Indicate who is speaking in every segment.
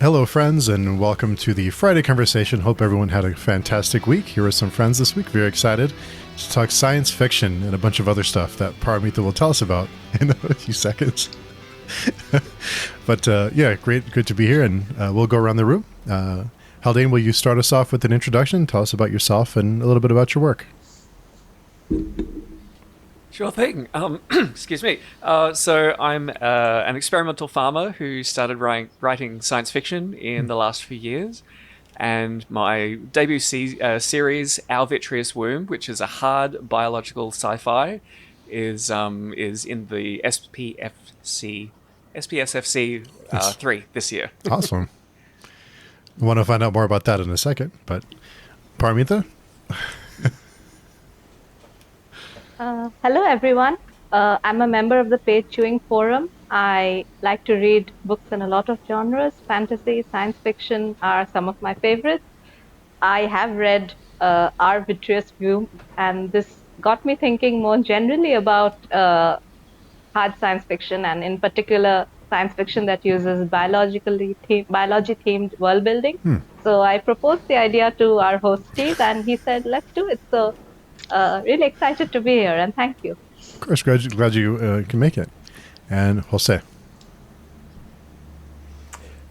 Speaker 1: Hello, friends, and welcome to the Friday Conversation. Hope everyone had a fantastic week. Here are some friends this week. Very excited to talk science fiction and a bunch of other stuff that Paromita will tell us about in a few seconds. But yeah, good to be here, and we'll go around the room. Haldane, will you start us off with an introduction? Tell us about yourself and a little bit about your work.
Speaker 2: Sure thing. Excuse me. So I'm an experimental farmer who started writing science fiction in the last few years. And my debut series, Our Vitreous Womb, which is a hard biological sci-fi, is in the SPSFC 3 this year.
Speaker 1: Awesome. I want to find out more about that in a second. But Paromita?
Speaker 3: Hello, everyone. I'm a member of the Page Chewing Forum. I like to read books in a lot of genres. Fantasy, science fiction are some of my favorites. I have read Our Vitreous View, and this got me thinking more generally about hard science fiction, and in particular, science fiction that uses biology-themed world building. So I proposed the idea to our host, Steve, and he said, let's do it. So really excited to be here, and thank you.
Speaker 1: Of course, glad you can make it. And Jose.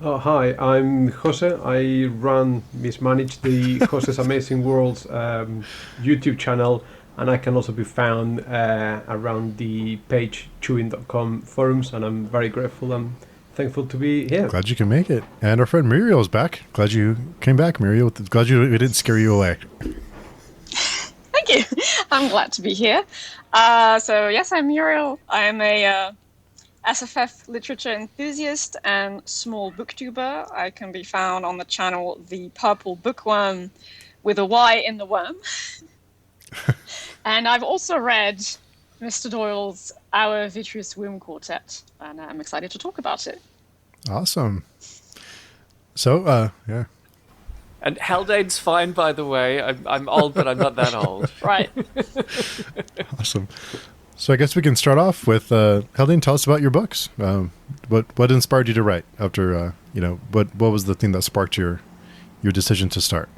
Speaker 4: Oh, hi, I'm Jose. I mismanage the Jose's Amazing Worlds YouTube channel, and I can also be found around the pagechewing.com forums, and I'm very grateful and thankful to be here.
Speaker 1: Glad you can make it. And our friend Muriel is back. Glad you came back, Muriel. Glad it didn't scare you away.
Speaker 5: Thank you. I'm glad to be here. So yes, I'm Muriel. I'm a SFF literature enthusiast and small booktuber. I can be found on the channel The Purple BookWyrm with a Y in the worm. And I've also read Mr. Doyle's Our Vitreous Womb Quartet, and I'm excited to talk about it.
Speaker 1: Awesome. So, yeah.
Speaker 2: And Haldane's fine, by the way. I'm old, but I'm not that old.
Speaker 5: Right.
Speaker 1: Awesome. So I guess we can start off with Haldane. Tell us about your books. What inspired you to write? After what was the thing that sparked your decision to start?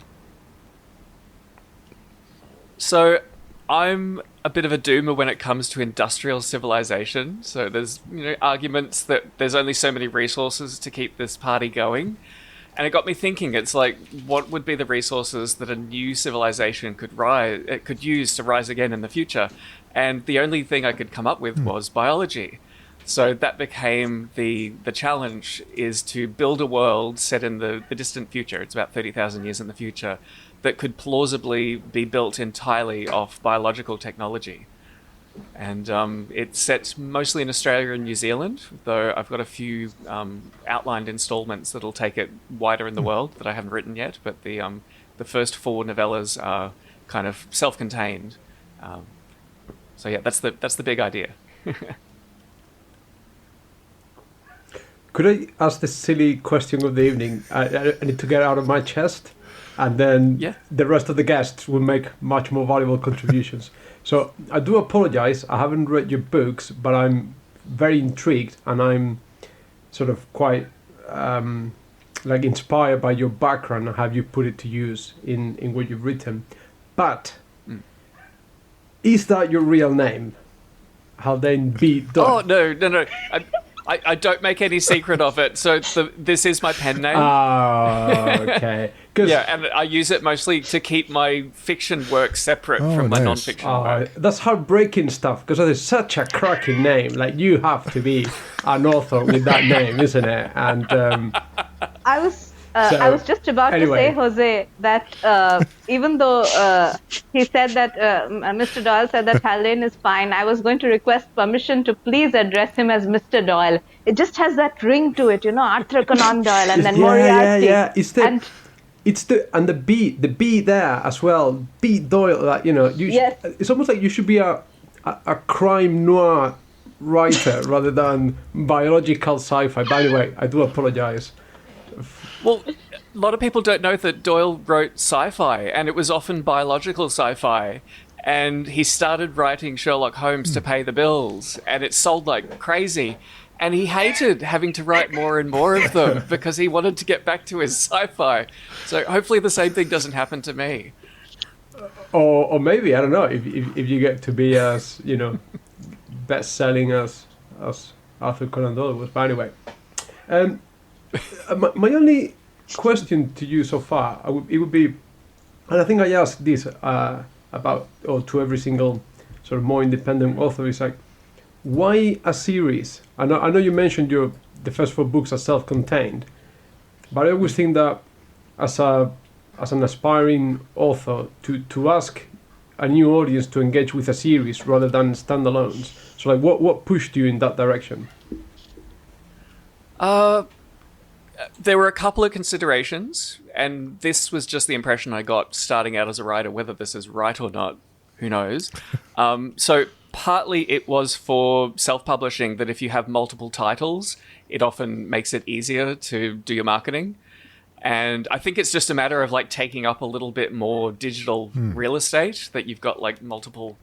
Speaker 2: So I'm a bit of a doomer when it comes to industrial civilization. So there's arguments that there's only so many resources to keep this party going. And it got me thinking, it's like, what would be the resources that a new civilization could use to rise again in the future? And the only thing I could come up with was biology. So that became the challenge, is to build a world set in the distant future. It's about 30,000 years in the future, that could plausibly be built entirely off biological technology. And it's set mostly in Australia and New Zealand, though I've got a few outlined installments that'll take it wider in the world that I haven't written yet. But the first 4 novellas are kind of self-contained. So yeah, that's the big idea.
Speaker 4: Could I ask the silly question of the evening? I need to get out of my chest, and then the rest of the guests will make much more valuable contributions. So I do apologize. I haven't read your books, but I'm very intrigued, and I'm sort of quite inspired by your background and how you put it to use in what you've written. But is that your real name, Haldane B?
Speaker 2: Oh no! I don't make any secret of it. So this is my pen name.
Speaker 4: Okay.
Speaker 2: Yeah, and I use it mostly to keep my fiction work separate from my non-fiction work. That's
Speaker 4: heartbreaking stuff, because that is such a cracking name. Like, you have to be an author with that name, isn't it? And
Speaker 3: I was just about to say, Jose, that even though he said that Mr. Doyle said that Haldane is fine, I was going to request permission to please address him as Mr. Doyle. It just has that ring to it, Arthur Conan Doyle, and then Moriarty.
Speaker 4: Yeah. It's the B there as well. B Doyle,
Speaker 3: Yes.
Speaker 4: It's almost like you should be a crime noir writer rather than biological sci-fi. By the way, I do apologize.
Speaker 2: Well, a lot of people don't know that Doyle wrote sci-fi, and it was often biological sci-fi. And he started writing Sherlock Holmes to pay the bills, and it sold like crazy. And he hated having to write more and more of them because he wanted to get back to his sci-fi. So hopefully the same thing doesn't happen to me.
Speaker 4: Or maybe, I don't know, if you get to be as, best-selling as Arthur Conan Doyle was. But anyway, my only question to you so far, it would be, and I think I asked this to every single sort of more independent author, is like, why a series? I know you mentioned the first 4 books are self-contained, but I always think that as an aspiring author to ask a new audience to engage with a series rather than standalones. So like what pushed you in that direction?
Speaker 2: There were a couple of considerations, and this was just the impression I got starting out as a writer. Whether this is right or not, who knows? So partly it was for self-publishing, that if you have multiple titles, it often makes it easier to do your marketing. And I think it's just a matter of like taking up a little bit more digital real estate, that you've got like multiple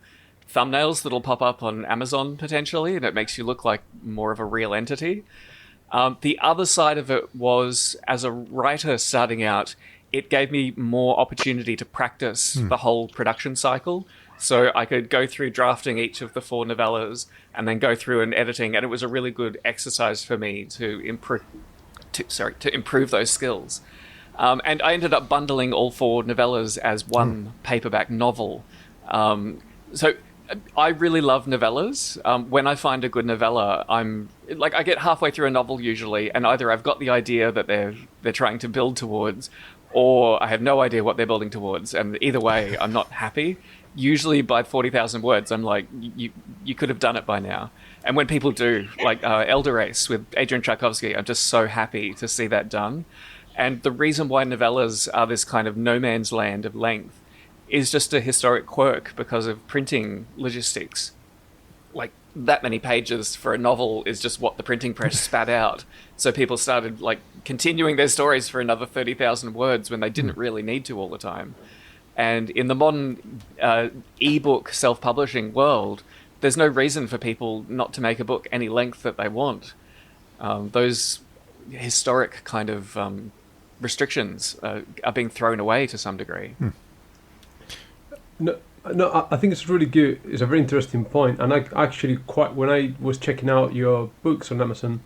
Speaker 2: thumbnails that'll pop up on Amazon potentially, and it makes you look like more of a real entity. The other side of it was, as a writer starting out, it gave me more opportunity to practice the whole production cycle. So I could go through drafting each of the 4 novellas and then go through and editing, and it was a really good exercise for me to improve those skills. And I ended up bundling all 4 novellas as one paperback novel. So I really love novellas. When I find a good novella, I get halfway through a novel usually, and either I've got the idea that they're trying to build towards, or I have no idea what they're building towards, and either way, I'm not happy. Usually by 40,000 words, I'm like, you could have done it by now. And when people do, like Elder Race with Adrian Tchaikovsky, I'm just so happy to see that done. And the reason why novellas are this kind of no man's land of length is just a historic quirk because of printing logistics. Like, that many pages for a novel is just what the printing press spat out. So people started like continuing their stories for another 30,000 words when they didn't really need to all the time. And in the modern ebook self-publishing world, there's no reason for people not to make a book any length that they want. Those historic kind of restrictions are being thrown away to some degree.
Speaker 4: No, I think it's really good. It's a very interesting point. And I actually when I was checking out your books on Amazon,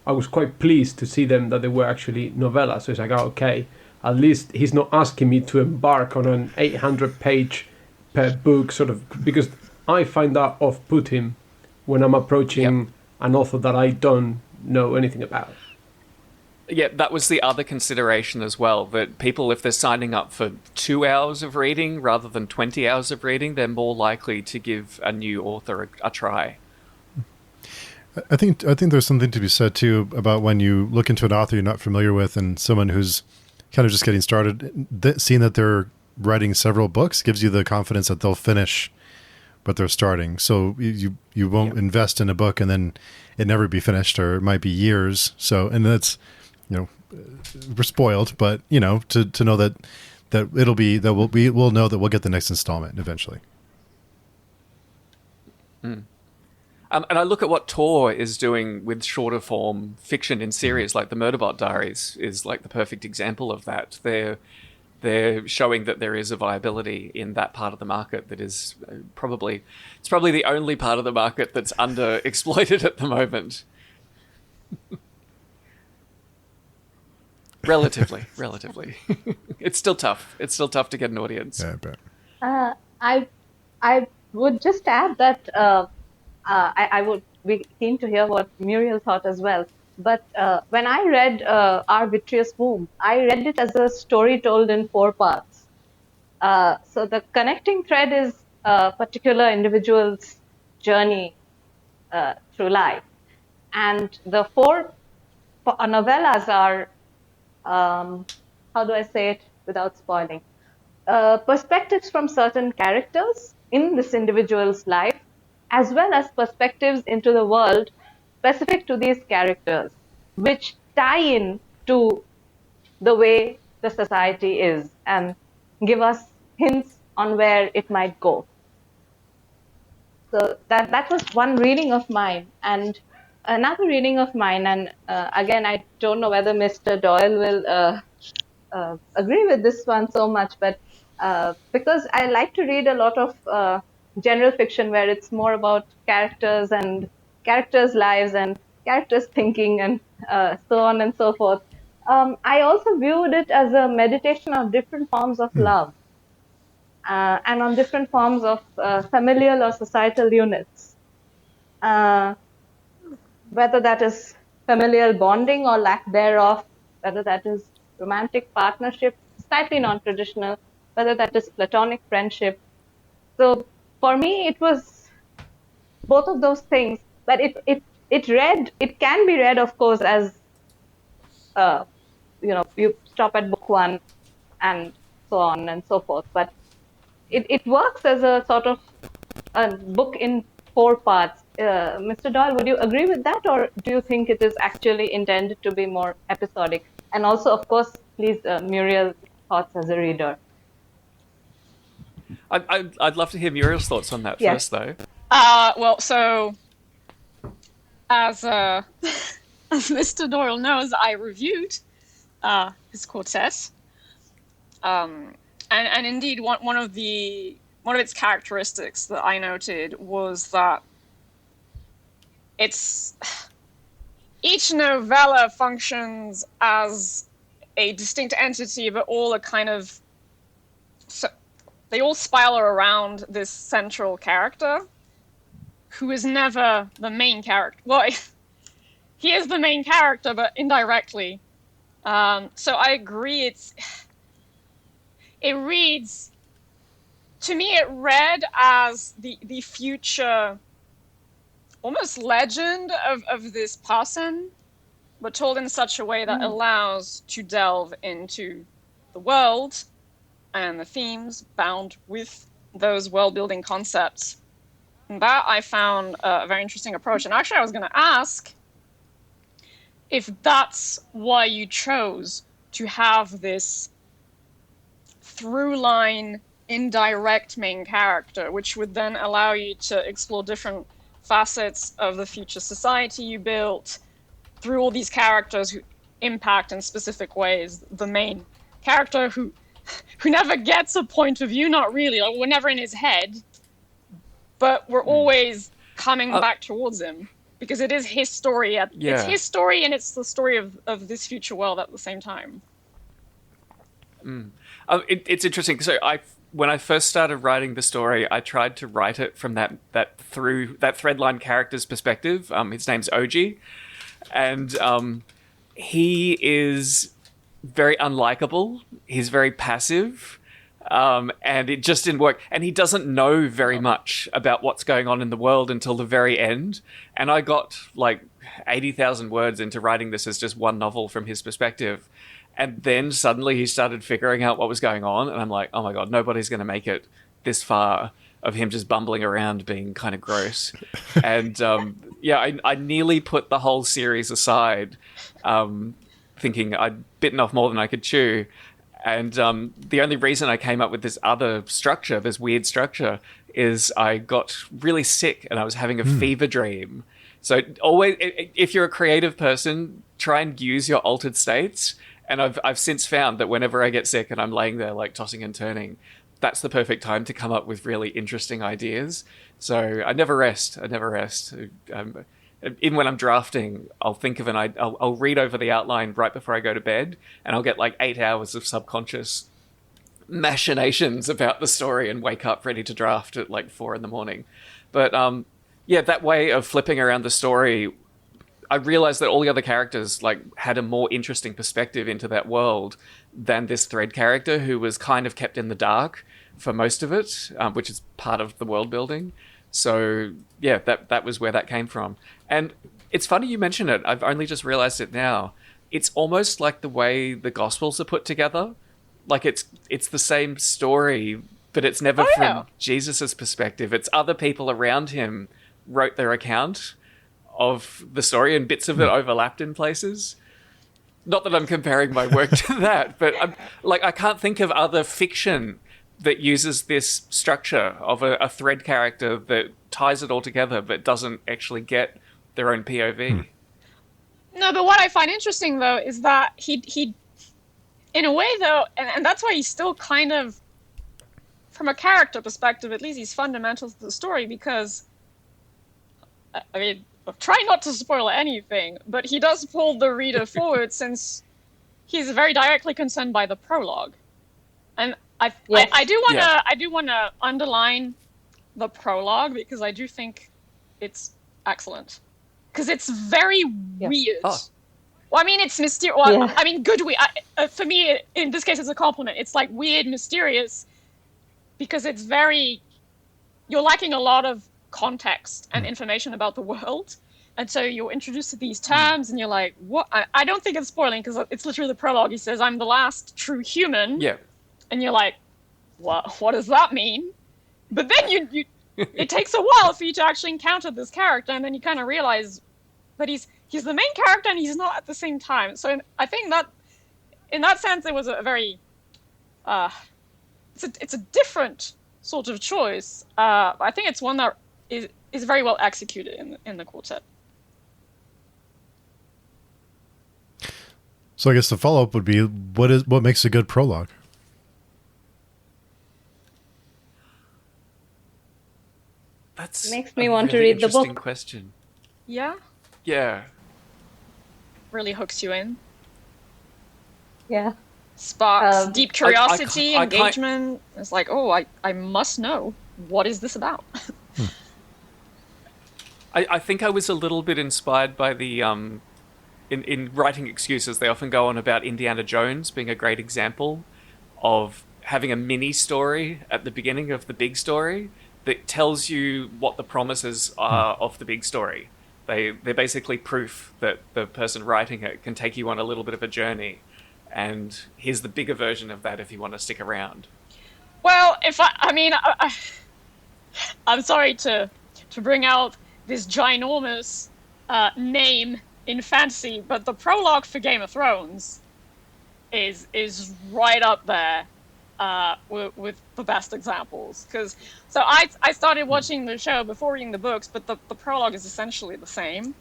Speaker 4: I was quite pleased to see them that they were actually novellas. So it's like, okay, at least he's not asking me to embark on an 800-page per book sort of, because I find that off-putting when I'm approaching an author that I don't know anything about.
Speaker 2: Yeah, that was the other consideration as well, that people, if they're signing up for 2 hours of reading rather than 20 hours of reading, they're more likely to give a new author a try.
Speaker 1: I think there's something to be said too about when you look into an author you're not familiar with and someone who's kind of just getting started, seeing that they're writing several books gives you the confidence that they'll finish what they're starting. So you won't invest in a book and then it never be finished, or it might be years. So, and that's, we're spoiled, but to know that we'll know that we'll get the next installment eventually.
Speaker 2: And I look at what Tor is doing with shorter form fiction in series, like the Murderbot Diaries is like the perfect example of that. They're showing that there is a viability in that part of the market that is probably the only part of the market that's underexploited at the moment. Relatively. It's still tough. It's still tough to get an audience.
Speaker 1: Yeah, I bet.
Speaker 3: I would just add that I would be keen to hear what Muriel thought as well. But when I read Our Vitreous Womb, I read it as a story told in 4 parts. So the connecting thread is a particular individual's journey through life. And the 4 novellas are, how do I say it without spoiling? Perspectives from certain characters in this individual's life, as well as perspectives into the world specific to these characters, which tie in to the way the society is and give us hints on where it might go. So that was one reading of mine. And another reading of mine, and again, I don't know whether Mr. Doyle will agree with this one so much, but because I like to read a lot of general fiction where it's more about characters and characters' lives and characters' thinking and so on and so forth. I also viewed it as a meditation on different forms of love and on different forms of familial or societal units. Whether that is familial bonding or lack thereof, whether that is romantic partnership, slightly non-traditional, whether that is platonic friendship. So for me, it was both of those things, but it can be read, of course, as, you stop at book one and so on and so forth, but it works as a sort of a book in 4 parts. Mr. Doyle, would you agree with that, or do you think it is actually intended to be more episodic? And also, of course, please, Muriel, thoughts as a reader.
Speaker 2: I'd love to hear Muriel's thoughts on that first, though.
Speaker 5: Well, so as as Mr. Doyle knows, I reviewed his quartet, and indeed one of its characteristics that I noted was that each novella functions as a distinct entity, but all are kind of they all spiral around this central character, who is never the main character. Well, he is the main character, but indirectly. So I agree. It reads, to me, it read as the future, almost legend of this person, but told in such a way that allows to delve into the world and the themes bound with those world-building concepts. And that I found a very interesting approach. And actually, I was going to ask if that's why you chose to have this through-line, indirect main character, which would then allow you to explore different facets of the future society you built through all these characters who impact in specific ways. The main character who never gets a point of view, not really. Like, we're never in his head, but we're always coming back towards him because it is his story. It's his story, and it's the story of this future world at the same time.
Speaker 2: It's interesting. So when I first started writing the story, I tried to write it from that threadline character's perspective. His name's Oji, and he is very unlikable. He's very passive, and it just didn't work. And he doesn't know very much about what's going on in the world until the very end. And I got like 80,000 words into writing this as just one novel from his perspective. And then suddenly he started figuring out what was going on. And I'm like, oh my God, nobody's going to make it this far of him just bumbling around being kind of gross. And I nearly put the whole series aside, thinking I'd bitten off more than I could chew. And the only reason I came up with this other structure, this weird structure, is I got really sick and I was having a fever dream. So always, if you're a creative person, try and use your altered states. And I've since found that whenever I get sick and I'm laying there like tossing and turning, that's the perfect time to come up with really interesting ideas. So I never rest. Even when I'm drafting, I'll think of I'll read over the outline right before I go to bed, and I'll get like 8 hours of subconscious machinations about the story and wake up ready to draft at like 4 a.m. But that way of flipping around the story, I realized that all the other characters like had a more interesting perspective into that world than this thread character, who was kind of kept in the dark for most of it, which is part of the world building. So yeah, that was where that came from. And it's funny you mention it. I've only just realized it now. It's almost like the way the Gospels are put together. Like it's the same story, but it's never from Jesus's perspective. It's other people around him wrote their account of the story, and bits of it overlapped in places. Not that I'm comparing my work to that, but I can't think of other fiction that uses this structure of a thread character that ties it all together but doesn't actually get their own POV.
Speaker 5: No, but what I find interesting though is that he in a way though, and that's why he's still kind of, from a character perspective at least, he's fundamental to the story, because I mean, try not to spoil anything, but he does pull the reader forward, since he's very directly concerned by the prologue. And I do want to underline the prologue, because I do think it's excellent, because it's very weird. Oh. Well, I mean, it's mysterious. Well, I mean, good weird. For me, in this case, it's a compliment. It's like weird, mysterious, because it's very. You're lacking a lot of context and information about the world, and so you're introduced to these terms, and you're like, "What?" I don't think it's spoiling, because it's literally the prologue. He says, "I'm the last true human."
Speaker 2: Yeah.
Speaker 5: And you're like, what does that mean? But then you it takes a while for you to actually encounter this character, and then you kind of realize that he's the main character and he's not at the same time. So I think that in that sense it was a very it's a different sort of choice. I think it's one that is very well executed in the quartet.
Speaker 1: So I guess the follow-up would be, what makes a good prologue?
Speaker 2: That's
Speaker 3: makes me want to read the book.
Speaker 2: Question.
Speaker 5: Yeah.
Speaker 2: Yeah.
Speaker 5: Really hooks you in.
Speaker 3: Yeah.
Speaker 5: Sparks deep curiosity, engagement. It's like, oh, I must know. What is this about?
Speaker 2: I think I was a little bit inspired by the in writing excuses, they often go on about Indiana Jones being a great example of having a mini story at the beginning of the big story that tells you what the promises are of the big story. They're basically proof that the person writing it can take you on a little bit of a journey. And here's the bigger version of that if you want to stick around.
Speaker 5: Well, I'm sorry to bring out this ginormous name in fantasy, but the prologue for Game of Thrones is right up there with the best examples. So I started watching the show before reading the books, but the prologue is essentially the same.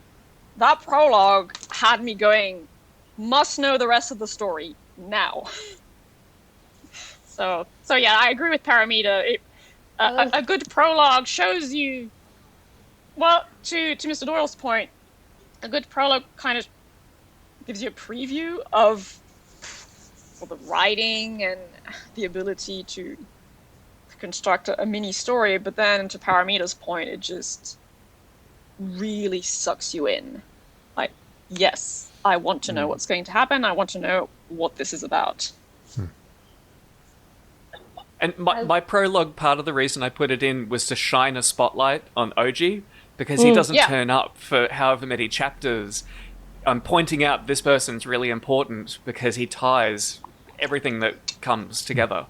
Speaker 5: That prologue had me going, must know the rest of the story now. So yeah, I agree with Paromita. A good prologue shows you, well, to Mr. Doyle's point, a good prologue kind of gives you a preview of the writing and the ability to construct a mini story, but then to Paromita's point, it just really sucks you in. Like, yes, I want to know what's going to happen. I want to know what this is about.
Speaker 2: And my prologue, part of the reason I put it in was to shine a spotlight on OG, because he doesn't turn up for however many chapters. I'm pointing out this person's really important because he ties everything that comes together.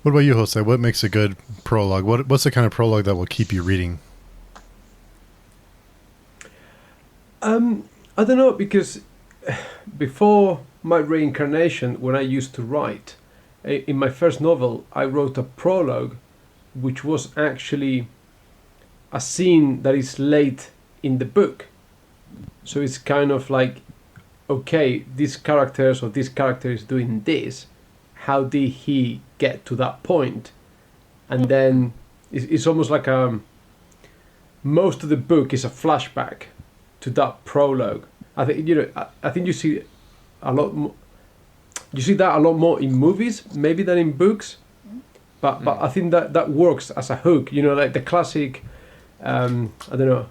Speaker 1: What about you, Jose? What makes a good prologue? What's the kind of prologue that will keep you reading?
Speaker 4: I don't know, because before my reincarnation, when I used to write, in my first novel, I wrote a prologue, which was actually a scene that is late in the book. So it's kind of like, okay, this character is doing this. How did he get to that point? And then it's almost like most of the book is a flashback to that prologue. I think you see a lot more. You see that a lot more in movies, maybe, than in books. But I think that works as a hook. Like the classic. I don't know.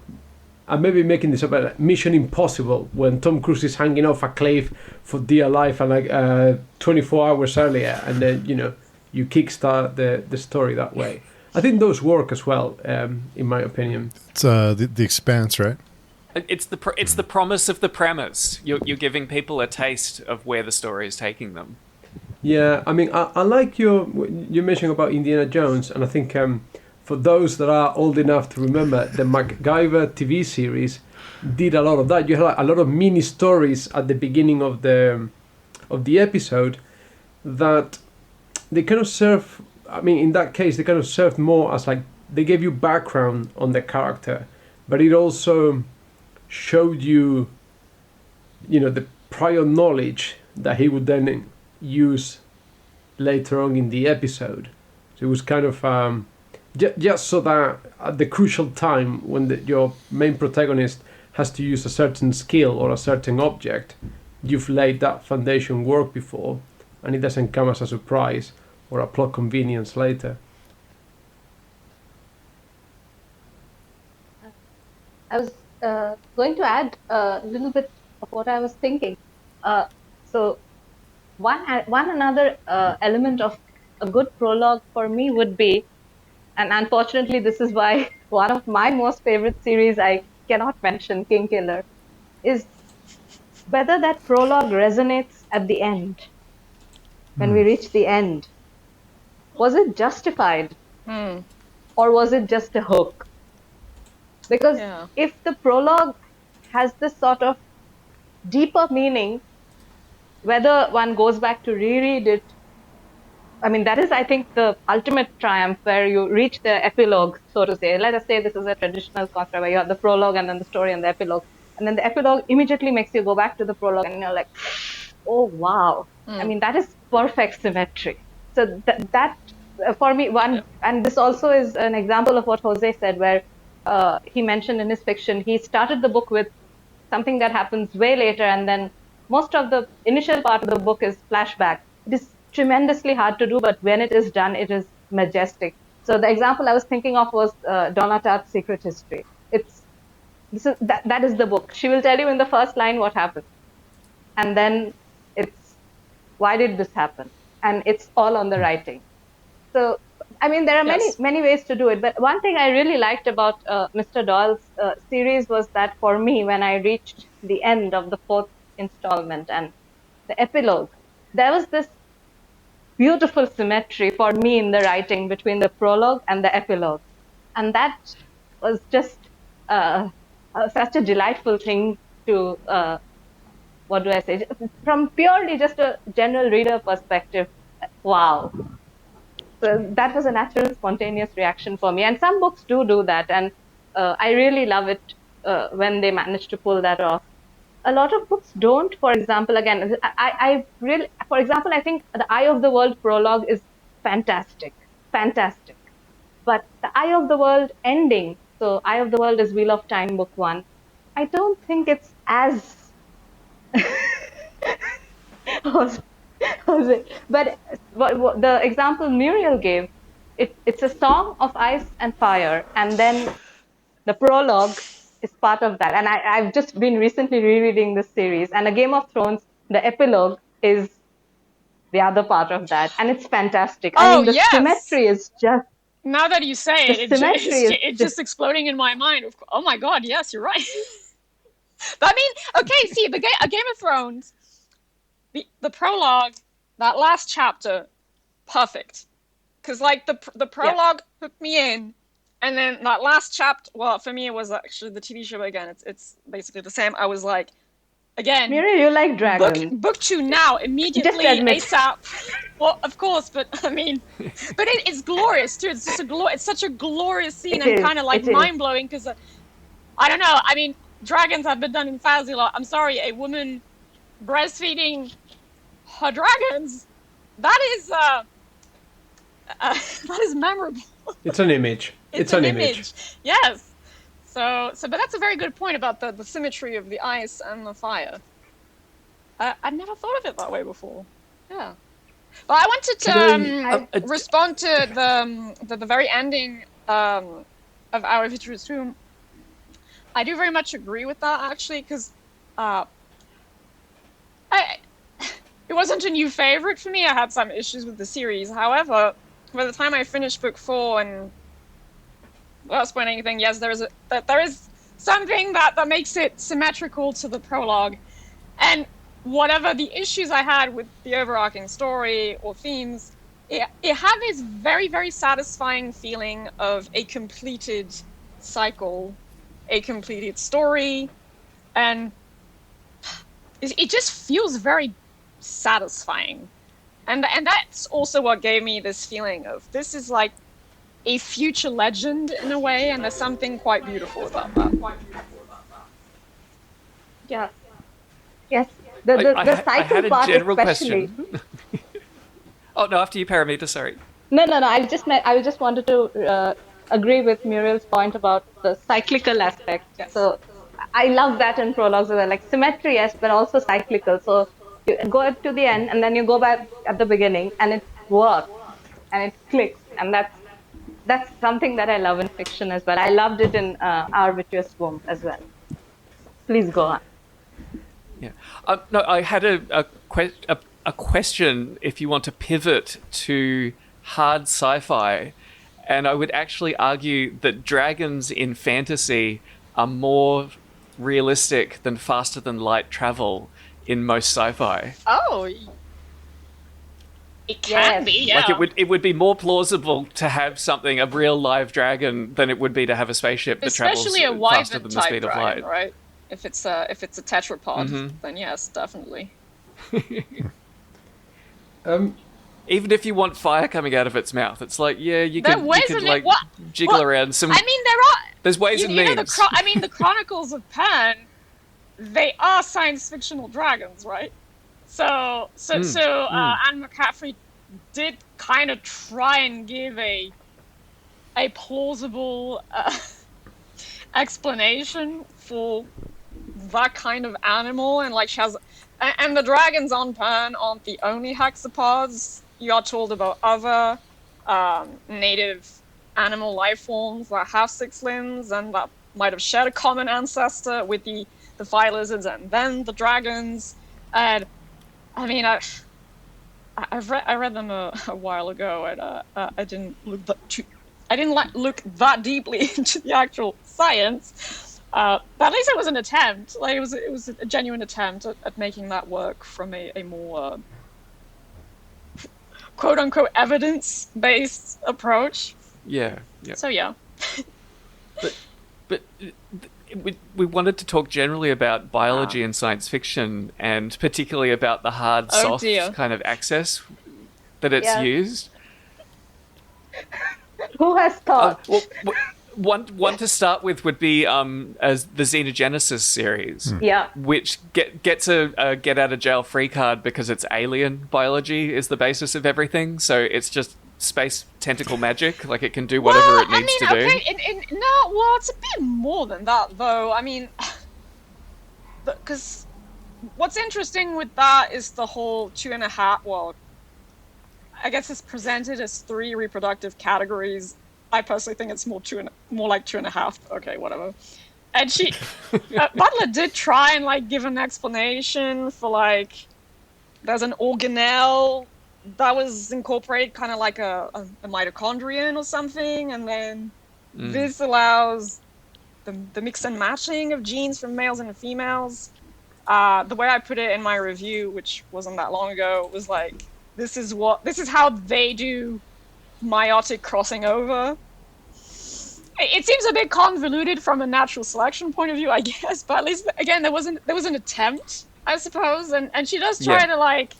Speaker 4: I may be making this up, but Mission Impossible, when Tom Cruise is hanging off a cliff for dear life, and like 24 hours earlier, and then you kickstart the story that way. I think those work as well, in my opinion.
Speaker 1: It's the Expanse, right?
Speaker 2: It's the promise of the premise. You're giving people a taste of where the story is taking them.
Speaker 4: Yeah, I mean, I like your mention about Indiana Jones, and I think for those that are old enough to remember, the MacGyver TV series did a lot of that. You had a lot of mini stories at the beginning of the episode that they kind of serve. I mean, in that case, they kind of served more as like they gave you background on the character, but it also showed you, the prior knowledge that he would then use later on in the episode. So it was kind of just so that at the crucial time when your main protagonist has to use a certain skill or a certain object, you've laid that foundation work before, and it doesn't come as a surprise or a plot convenience later.
Speaker 3: I was going to add a little bit of what I was thinking. So one another element of a good prologue for me would be, and unfortunately this is why one of my most favorite series I cannot mention, Kingkiller, is whether that prologue resonates at the end. When we reach the end, was it justified? Or was it just a hook? Because if the prologue has this sort of deeper meaning, whether one goes back to reread it, I mean, that is, I think, the ultimate triumph where you reach the epilogue, so to say. Let us say this is a traditional construct where you have the prologue and then the story and the epilogue. And then the epilogue immediately makes you go back to the prologue and you're like, oh, wow. I mean, that is perfect symmetry. So that for me, and this also is an example of what Jose said, where he mentioned in his fiction, he started the book with something that happens way later, and then most of the initial part of the book is flashback. It is tremendously hard to do, but when it is done, it is majestic. So the example I was thinking of was Donna Tartt's Secret History. That is the book. She will tell you in the first line what happened, and then it's why did this happen, and it's all on the writing. So I mean, there are many ways to do it, but one thing I really liked about Mr. Doyle's series was that for me, when I reached the end of the 4th installment and the epilogue, there was this beautiful symmetry for me in the writing between the prologue and the epilogue. And that was just such a delightful thing to, what do I say, from purely just a general reader perspective, wow. So that was a natural, spontaneous reaction for me. And some books do that, and I really love it when they manage to pull that off. A lot of books don't. For example, again, I think The Eye of the World prologue is fantastic. But The Eye of the World ending, so Eye of the World is Wheel of Time, book 1, I don't think it's as... But the example Muriel gave, it's a song of ice and fire, and then the prologue is part of that. And I've just been recently rereading this series, and A Game of Thrones, the epilogue is the other part of that, and it's fantastic. I mean, the symmetry is just...
Speaker 5: Now that you say it, it's just exploding in my mind. Oh my god, yes, you're right. But I mean, okay, see, A Game of Thrones, the prologue, that last chapter, perfect. Because, like, the prologue hooked me in, and then that last chapter, well, for me, it was actually the TV show again. It's basically the same. I was like, again...
Speaker 3: Muriel, you like dragons.
Speaker 5: Book 2 now, immediately, ASAP. Well, of course, but, I mean... But it's glorious, too. It's just it's such a glorious scene, and kind of, like, mind-blowing, because, I don't know, I mean, dragons have been done in fantasy a lot. I'm sorry, a woman breastfeeding her dragons, that is memorable.
Speaker 4: It's an image. It's an image.
Speaker 5: Yes. So, but that's a very good point about the symmetry of the ice and the fire. I never thought of it that way before. Yeah. But I wanted to respond to the very ending of Our Futurist Room. I do very much agree with that, actually, because it wasn't a new favorite for me. I had some issues with the series. However, by the time I finished book 4, and without spoiling anything, yes, there is something that makes it symmetrical to the prologue. And whatever the issues I had with the overarching story or themes, it had this very, very satisfying feeling of a completed cycle, a completed story, and it just feels very satisfying. And that's also what gave me this feeling of this is like a future legend in a way, and there's something quite beautiful about that.
Speaker 3: Yeah. Yes. The
Speaker 2: I
Speaker 3: cycle
Speaker 2: had a
Speaker 3: part
Speaker 2: general
Speaker 3: especially.
Speaker 2: question. Oh no, after you, Paramita. Sorry.
Speaker 3: No. I just wanted to agree with Muriel's point about the cyclical aspect.
Speaker 2: Yes.
Speaker 3: So I love that in prologues as well, like symmetry, yes, but also cyclical. So you go to the end and then you go back at the beginning, and it works and it clicks, and that's something that I love in fiction as well. I loved it in Our Virtuous Womb as well. Please go on.
Speaker 2: Yeah. No, I had a question. If you want to pivot to hard sci-fi, and I would actually argue that dragons in fantasy are more realistic than faster than light travel in most sci-fi.
Speaker 5: Oh, it can
Speaker 3: Yes.
Speaker 5: be, yeah.
Speaker 2: Like it would be more plausible to have something, a real live dragon, than it would be to have a spaceship that
Speaker 5: Especially a
Speaker 2: travels faster
Speaker 5: wyvern
Speaker 2: than the
Speaker 5: type
Speaker 2: speed of
Speaker 5: dragon,
Speaker 2: light.
Speaker 5: right? If it's a tetrapod, then yes, definitely.
Speaker 2: Even if you want fire coming out of its mouth, it's like, yeah, you
Speaker 5: There are
Speaker 2: could,
Speaker 5: ways
Speaker 2: you could
Speaker 5: in it-
Speaker 2: like
Speaker 5: what-
Speaker 2: jiggle
Speaker 5: what-
Speaker 2: around some.
Speaker 5: I mean,
Speaker 2: There's ways and
Speaker 5: you know,
Speaker 2: means.
Speaker 5: the Chronicles of Pan, they are science fictional dragons, right? So Anne McCaffrey did kind of try and give a plausible explanation for that kind of animal, and like she has, and the dragons on Pan aren't the only hexapods. You are told about other native animal life forms that have 6 limbs and that might have shared a common ancestor with the fire lizards and then the dragons. And I mean, I read them a while ago, and I didn't look that deeply into the actual science. But at least it was an attempt. Like it was a genuine attempt at making that work from a more quote unquote evidence based approach.
Speaker 2: Yeah.
Speaker 5: So yeah.
Speaker 2: But we wanted to talk generally about biology and science fiction, and particularly about the hard, soft kind of access that it's used.
Speaker 3: Who has thought?
Speaker 2: One to start with would be as the Xenogenesis series, which gets a get out of jail free card because it's alien biology is the basis of everything. So it's just space tentacle magic, like it can do whatever it needs to do.
Speaker 5: Well, it's a bit more than that, though. I mean, because what's interesting with that is the whole 2.5. Well, I guess it's presented as 3 reproductive categories. I personally think it's more like 2.5. Okay, whatever. And she, Butler did try and like give an explanation for like, there's an organelle that was incorporated kind of like a mitochondrion or something, and then this allows the mix and matching of genes from males and females. The way I put it in my review, which wasn't that long ago, was like, this is how they do meiotic crossing over. It seems a bit convoluted from a natural selection point of view, I guess, but at least again there was an attempt, I suppose, and she does try to like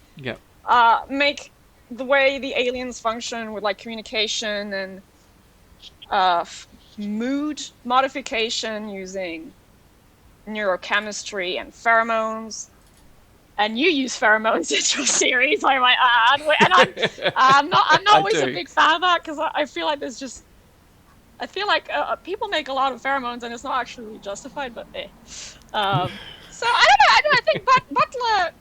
Speaker 5: make the way the aliens function with like communication and mood modification using neurochemistry and pheromones. And you use pheromones in your series, I might add. And I'm not always a big fan of that, because I feel like people make a lot of pheromones and it's not actually really justified, but So I don't know. I think Butler,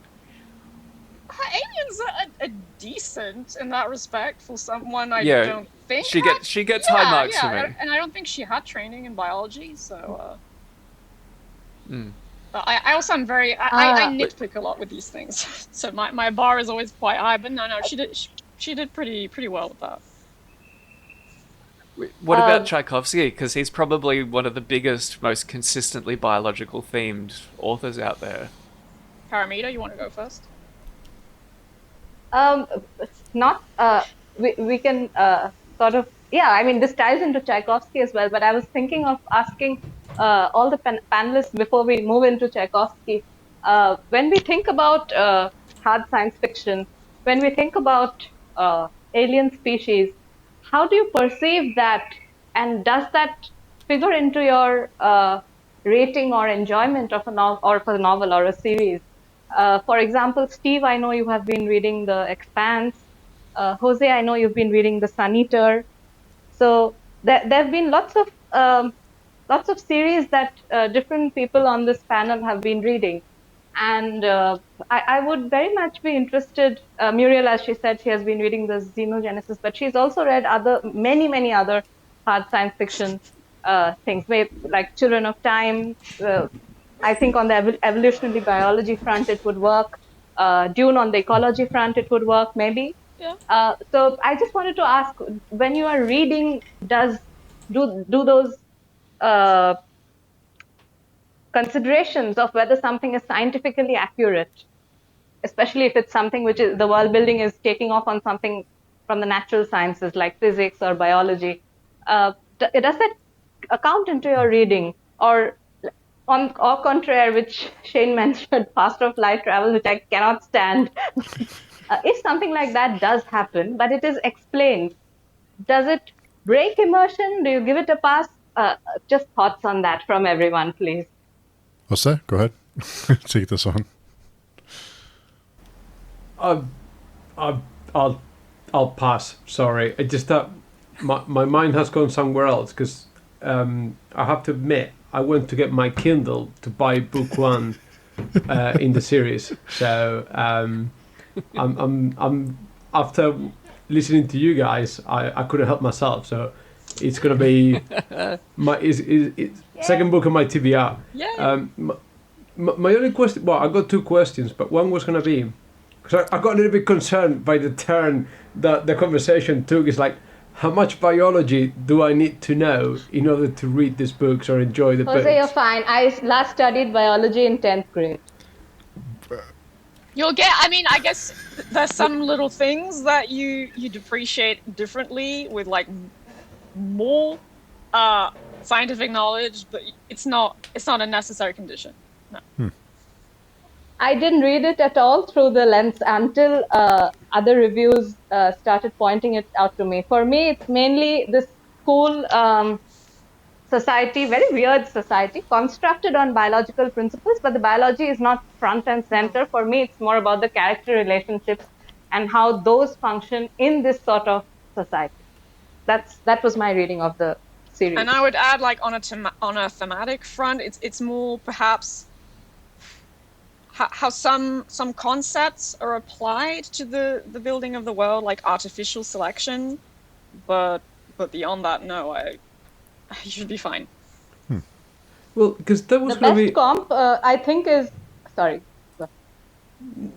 Speaker 5: her aliens are decent in that respect for someone I don't think
Speaker 2: she gets high marks for me.
Speaker 5: And I don't think she had training in biology, so. But I also am I nitpick a lot with these things, so my bar is always quite high. But no, she did pretty well with that.
Speaker 2: What about Tchaikovsky? Because he's probably one of the biggest, most consistently biological themed authors out there.
Speaker 5: Paramita, you want to go first?
Speaker 3: We can sort of, I mean, this ties into Tchaikovsky as well, but I was thinking of asking all the panelists before we move into Tchaikovsky, when we think about hard science fiction, when we think about alien species, how do you perceive that, and does that figure into your rating or enjoyment of a novel or for a novel or a series. For example, Steve, I know you have been reading The Expanse. Jose, I know you've been reading The Sun Eater. So there have been lots of series that different people on this panel have been reading. And I would very much be interested. Muriel, as she said, she has been reading the Xenogenesis, but she's also read many other hard science fiction things, like Children of Time. I think on the evolutionary biology front, it would work. Dune on the ecology front, it would work, maybe.
Speaker 5: Yeah.
Speaker 3: So I just wanted to ask, when you are reading, do those considerations of whether something is scientifically accurate, especially if it's something which is the world building is taking off on something from the natural sciences like physics or biology, does that account into your reading? Or au contraire, which Shane mentioned, faster of light travel, which I cannot stand. If something like that does happen, but it is explained, does it break immersion? Do you give it a pass? Just thoughts on that from everyone, please.
Speaker 1: Jose, go ahead. Take this on.
Speaker 4: I'll pass. Sorry, I just my mind has gone somewhere else because I have to admit I went to get my Kindle to buy book one in the series. So I'm after listening to you guys, I couldn't help myself. So it's gonna be my second book on my TBR. My only question. Well, I got two questions, but one was gonna be because I got a little bit concerned by the turn that the conversation took. It's like, how much biology do I need to know in order to read these books or enjoy the books?
Speaker 3: Jose, you're fine. I last studied biology in 10th grade.
Speaker 5: You'll get, I guess there's some little things that you'd appreciate differently with like more scientific knowledge, but it's not a necessary condition. No.
Speaker 3: I didn't read it at all through the lens until other reviews started pointing it out to me. For me, it's mainly this cool society, very weird society, constructed on biological principles, but the biology is not front and center. For me, it's more about the character relationships and how those function in this sort of society. That was my reading of the series.
Speaker 5: And I would add, like on a thematic front, it's more perhaps how some concepts are applied to the building of the world, like artificial selection, but beyond that, no, you should be fine.
Speaker 4: Well, because that was
Speaker 3: the
Speaker 4: going to
Speaker 3: best
Speaker 4: be
Speaker 3: comp, I think, is sorry.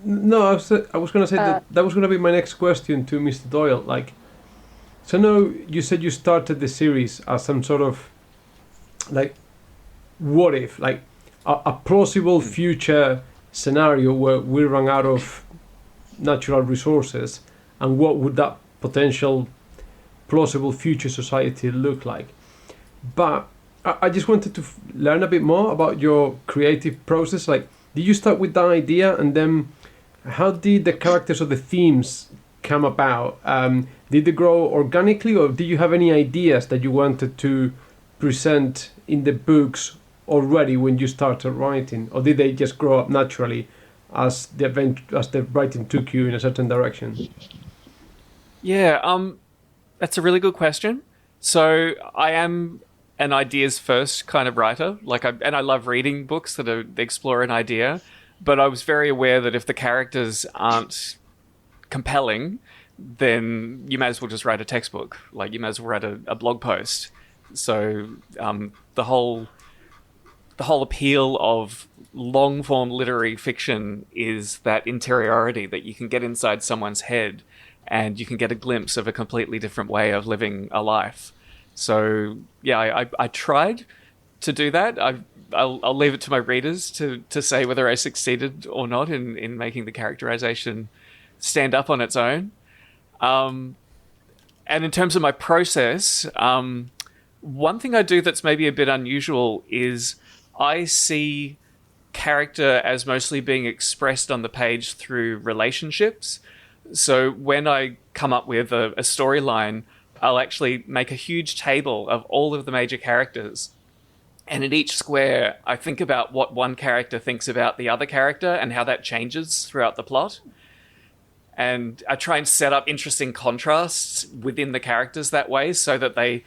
Speaker 4: No, I was going to say that was going to be my next question to Mr. Doyle. Like, so now you said you started the series as some sort of like what if, like a plausible future scenario where we run out of natural resources, and what would that potential plausible future society look like? But I just wanted to learn a bit more about your creative process. Like, did you start with that idea, and then how did the characters or the themes come about? Did they grow organically, or did you have any ideas that you wanted to present in the books already when you started writing, or did they just grow up naturally as the writing took you in a certain direction?
Speaker 2: Yeah, that's a really good question. So I am an ideas first kind of writer, and I love reading books that explore an idea, but I was very aware that if the characters aren't compelling, then you may as well just write a textbook. Like, you may as well write a blog post. So the whole appeal of long-form literary fiction is that interiority, that you can get inside someone's head and you can get a glimpse of a completely different way of living a life. So, yeah, I tried to do that. I'll leave it to my readers to say whether I succeeded or not in making the characterization stand up on its own. And in terms of my process, one thing I do that's maybe a bit unusual is I see character as mostly being expressed on the page through relationships. So when I come up with a storyline, I'll actually make a huge table of all of the major characters And in each square, I think about what one character thinks about the other character and how that changes throughout the plot. And I try and set up interesting contrasts within the characters that way so that they...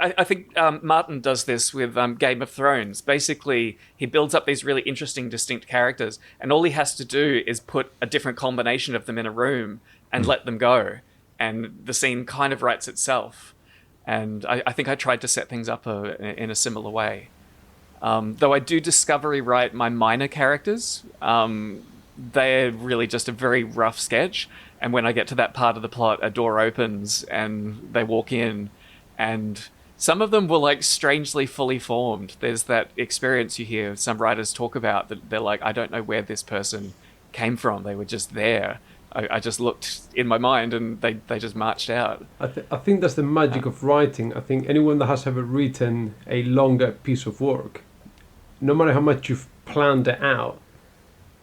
Speaker 2: I think Martin does this with Game of Thrones. Basically, he builds up these really interesting, distinct characters, and all he has to do is put a different combination of them in a room and let them go. And the scene kind of writes itself. And I think I tried to set things up in a similar way. Though I do discovery write my minor characters. They're really just a very rough sketch. And when I get to that part of the plot, a door opens and they walk in. And some of them were like strangely fully formed. There's that experience you hear some writers talk about that they're like, I don't know where this person came from. They were just there. I just looked in my mind and they just marched out.
Speaker 4: I think that's the magic of writing. I think anyone that has ever written a longer piece of work, no matter how much you've planned it out,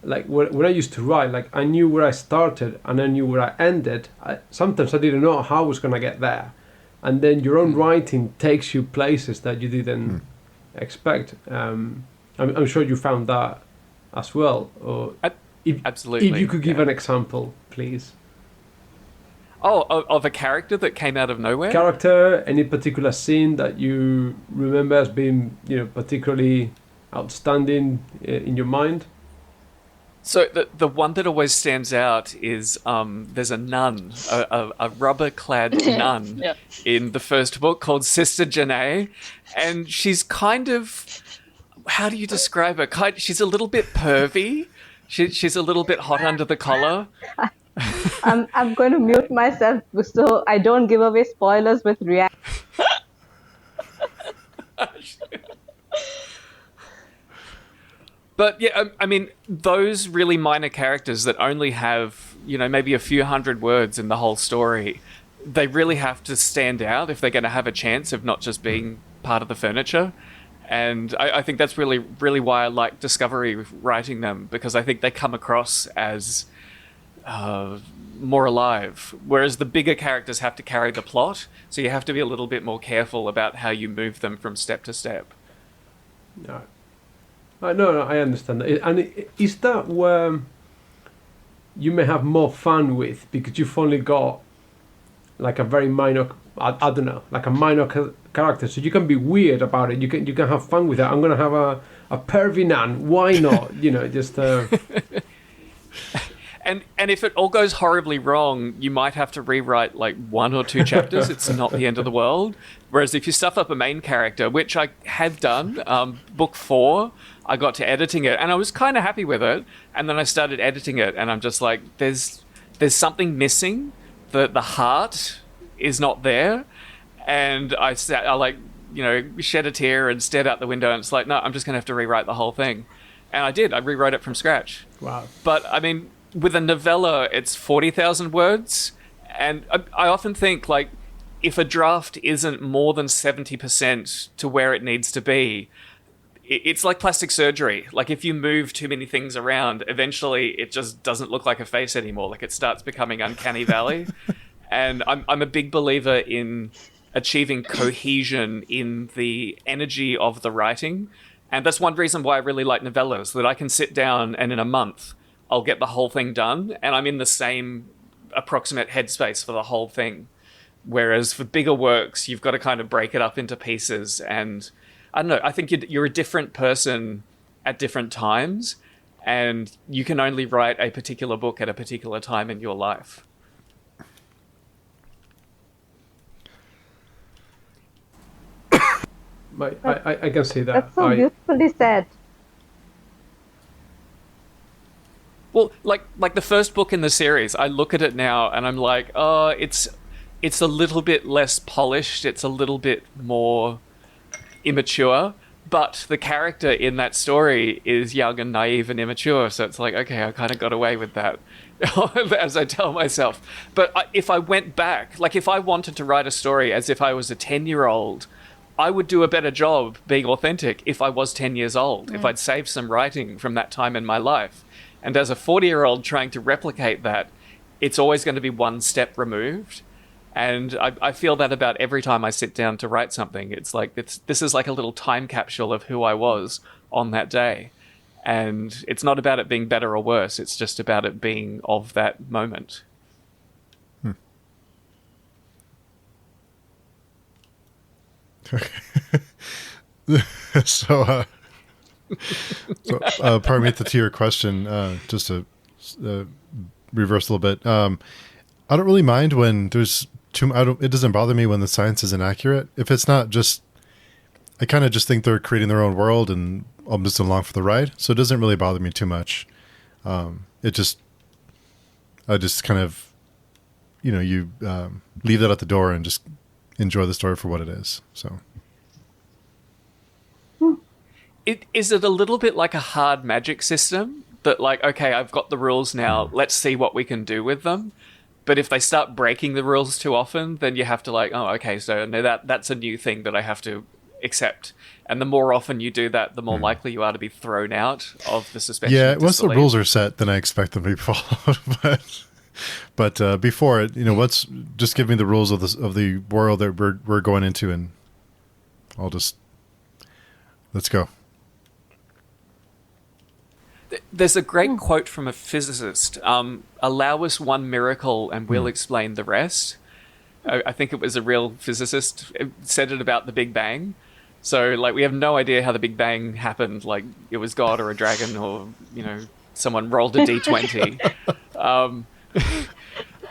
Speaker 4: like when I used to write, like I knew where I started and I knew where I ended. Sometimes I didn't know how I was going to get there. And then your own writing takes you places that you didn't expect. I'm sure you found that as well. Or
Speaker 2: absolutely.
Speaker 4: If you could give an example, please.
Speaker 2: Oh, of a character that came out of nowhere?
Speaker 4: Character, any particular scene that you remember as being, particularly outstanding in your mind?
Speaker 2: So the one that always stands out is there's a nun, a rubber-clad nun in the first book called Sister Janae, and she's kind of, how do you describe her? She's a little bit pervy. She's a little bit hot under the collar.
Speaker 3: I'm going to mute myself so I don't give away spoilers with react.
Speaker 2: But yeah, I mean, those really minor characters that only have, maybe a few hundred words in the whole story, they really have to stand out if they're going to have a chance of not just being part of the furniture. And I think that's really, really why I like Discovery writing them, because I think they come across as more alive. Whereas the bigger characters have to carry the plot, so you have to be a little bit more careful about how you move them from step to step.
Speaker 4: No. No, I understand that. And is that where you may have more fun with, because you've only got like a very minor, I don't know, like a minor character, so you can be weird about it. You can have fun with it. I'm gonna have a pervy nun. Why not? Just.
Speaker 2: And if it all goes horribly wrong, you might have to rewrite like 1 or 2 chapters. It's not the end of the world. Whereas if you stuff up a main character, which I have done, book 4, I got to editing it and I was kind of happy with it. And then I started editing it and I'm just like, there's something missing. The heart is not there. And I shed a tear and stared out the window and it's like, no, I'm just going to have to rewrite the whole thing. And I did. I rewrote it from scratch.
Speaker 4: Wow.
Speaker 2: But I mean, with a novella, it's 40,000 words. And I often think, like, if a draft isn't more than 70% to where it needs to be, it's like plastic surgery. Like, if you move too many things around, eventually it just doesn't look like a face anymore. Like, it starts becoming uncanny valley. And I'm a big believer in achieving cohesion in the energy of the writing. And that's one reason why I really like novellas, that I can sit down and in a month I'll get the whole thing done and I'm in the same approximate headspace for the whole thing. Whereas for bigger works, you've got to kind of break it up into pieces. And I don't know, I think you're a different person at different times and you can only write a particular book at a particular time in your life.
Speaker 4: I can see that.
Speaker 3: That's so beautifully said.
Speaker 2: Well, like the first book in the series, I look at it now and I'm like, oh, it's a little bit less polished. It's a little bit more immature. But the character in that story is young and naive and immature. So it's like, okay, I kind of got away with that, as I tell myself. But if I went back, like if I wanted to write a story as if I was a 10-year-old, I would do a better job being authentic if I was 10 years old, if I'd saved some writing from that time in my life. And as a 40-year-old trying to replicate that, it's always going to be one step removed. And I feel that about every time I sit down to write something. It's like this is like a little time capsule of who I was on that day. And it's not about it being better or worse. It's just about it being of that moment.
Speaker 1: Okay. So, Paromita, to your question, just to reverse a little bit, I don't really mind when there's it doesn't bother me when the science is inaccurate. If it's not just, I kind of just think they're creating their own world and I'm just along for the ride. So it doesn't really bother me too much. I just kind of, you leave that at the door and just enjoy the story for what it is. So.
Speaker 2: Is it a little bit like a hard magic system that, like, okay, I've got the rules now, let's see what we can do with them? But if they start breaking the rules too often, then you have to like, oh, okay, so no, that's a new thing that I have to accept. And the more often you do that, the more likely you are to be thrown out of the suspension.
Speaker 1: Yeah, once the rules are set, then I expect them to be followed. But before it, let's just give me the rules of the world that we're going into, and let's go.
Speaker 2: There's a great quote from a physicist. Allow us one miracle and we'll explain the rest. I think it was a real physicist said it about the Big Bang. So, like, we have no idea how the Big Bang happened. Like, it was God or a dragon or, someone rolled a D20.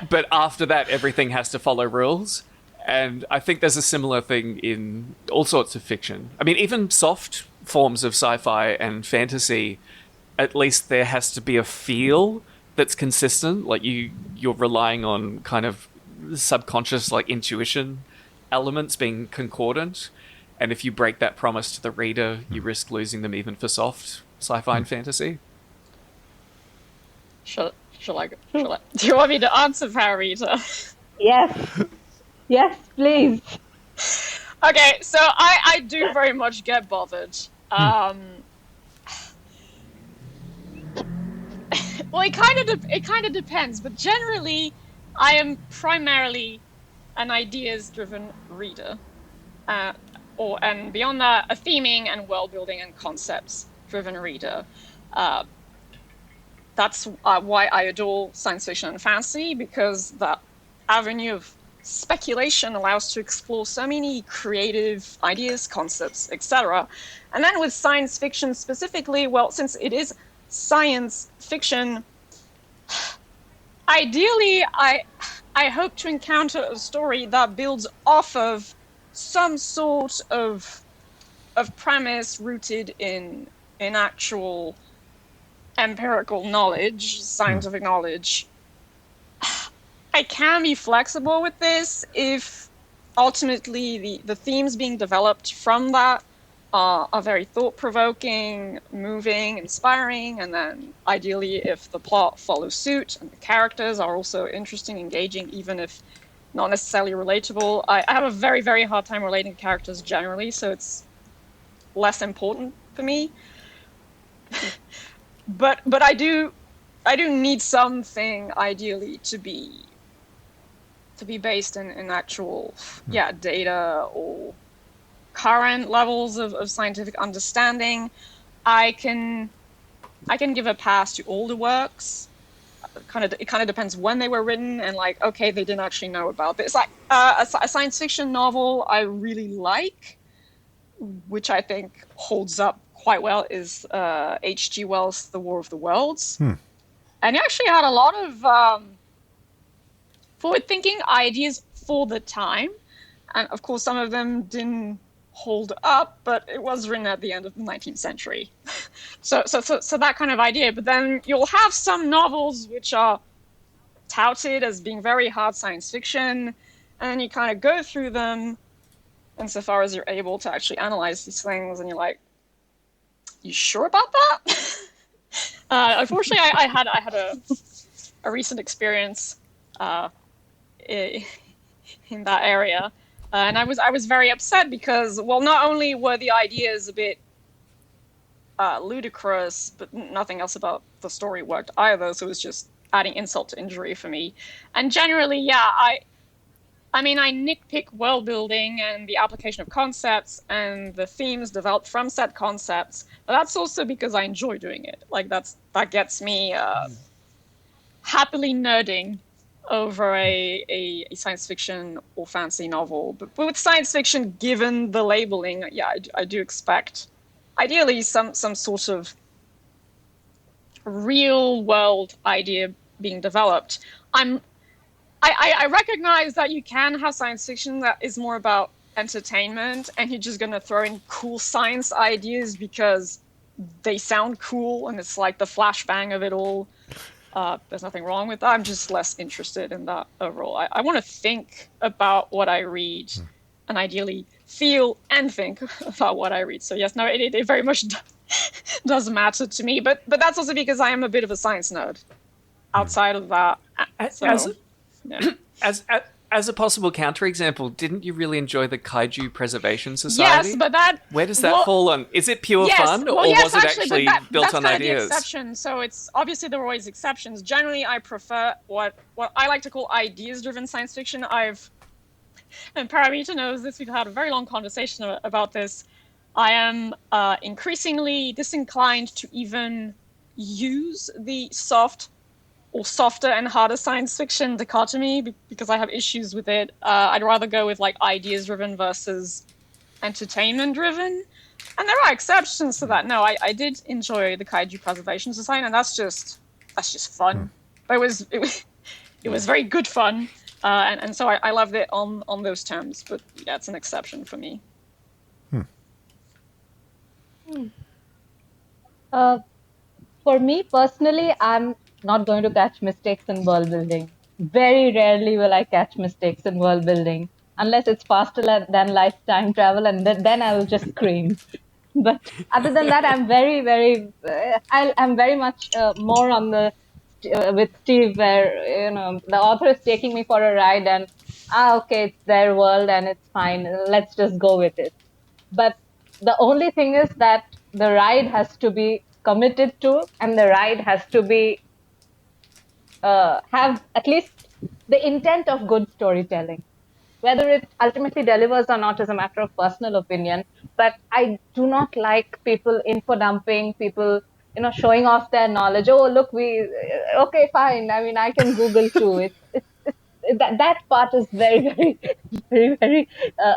Speaker 2: But after that, everything has to follow rules. And I think there's a similar thing in all sorts of fiction. I mean, even soft forms of sci-fi and fantasy, at least there has to be a feel that's consistent. Like you're relying on kind of subconscious, like, intuition elements being concordant. And if you break that promise to the reader, you risk losing them even for soft sci-fi and fantasy.
Speaker 5: Shall I? Do you want me to answer, Paromita?
Speaker 3: Yes. Yes, please.
Speaker 5: Okay, so I do very much get bothered. Well, it kind of depends, but generally, I am primarily an ideas-driven reader, and beyond that, a theming and world-building and concepts-driven reader. That's why I adore science fiction and fantasy, because that avenue of speculation allows to explore so many creative ideas, concepts, etc. And then with science fiction specifically, well, since it is science fiction, ideally I hope to encounter a story that builds off of some sort of premise rooted in actual empirical knowledge, scientific knowledge. I can be flexible with this if ultimately the themes being developed from that are very thought-provoking, moving, inspiring, and then ideally if the plot follows suit and the characters are also interesting, engaging, even if not necessarily relatable. I have a very, very hard time relating to characters generally, so it's less important for me. But I do need something ideally to be based in actual data or current levels of scientific understanding. I can give a pass to older works. It kind of depends when they were written and like, okay, they didn't actually know about this. Like a science fiction novel I really like, which I think holds up quite well, is H.G. Wells' The War of the Worlds. And he actually had a lot of forward-thinking ideas for the time. And of course, some of them didn't hold up, but it was written at the end of the 19th century. So that kind of idea. But then you'll have some novels which are touted as being very hard science fiction, and you kind of go through them insofar as you're able to actually analyze these things, and you're like, you sure about that? Unfortunately, I had a recent experience in that area, and I was very upset because, well, not only were the ideas a bit ludicrous, but nothing else about the story worked either. So it was just adding insult to injury for me. And generally, I mean, I nitpick world building and the application of concepts and the themes developed from said concepts, but that's also because I enjoy doing it. Like that gets me happily nerding over a science fiction or fantasy novel. But with science fiction, given the labeling, yeah, I do expect ideally some sort of real world idea being developed. I recognize that you can have science fiction that is more about entertainment and you're just going to throw in cool science ideas because they sound cool and it's like the flashbang of it all. There's nothing wrong with that. I'm just less interested in that overall. I want to think about what I read and ideally feel and think about what I read. So yes, no, it very much does matter to me. But that's also because I am a bit of a science nerd. Outside of that, so, yeah.
Speaker 2: As a possible counterexample, didn't you really enjoy the Kaiju Preservation Society?
Speaker 5: Yes, but
Speaker 2: where does that fall on? Is it pure fun, or was it actually built on ideas?
Speaker 5: That's kind of the exception. So it's obviously there were always exceptions. Generally, I prefer what I like to call ideas-driven science fiction. And Paromita knows this. We've had a very long conversation about this. I am increasingly disinclined to even use the softer and harder science fiction dichotomy because I have issues with it. I'd rather go with like ideas-driven versus entertainment-driven. And there are exceptions to that. No, I did enjoy the Kaiju Preservation Society, and that's just fun. But it was very good fun, and so I loved it on those terms. But yeah, it's an exception for me.
Speaker 3: For me personally, I'm not going to catch mistakes in world building. Very rarely will I catch mistakes in world building, unless it's faster than light time travel, and then I will just scream. But other than that, I'm I'm very much more on the with Steve, where the author is taking me for a ride, and okay, it's their world and it's fine. Let's just go with it. But the only thing is that the ride has to be committed to, and the ride has to be have at least the intent of good storytelling. Whether it ultimately delivers or not is a matter of personal opinion. But I do not like people info dumping, people showing off their knowledge. Oh, look, okay, fine. I mean, I can Google too. That part is very, very, very, very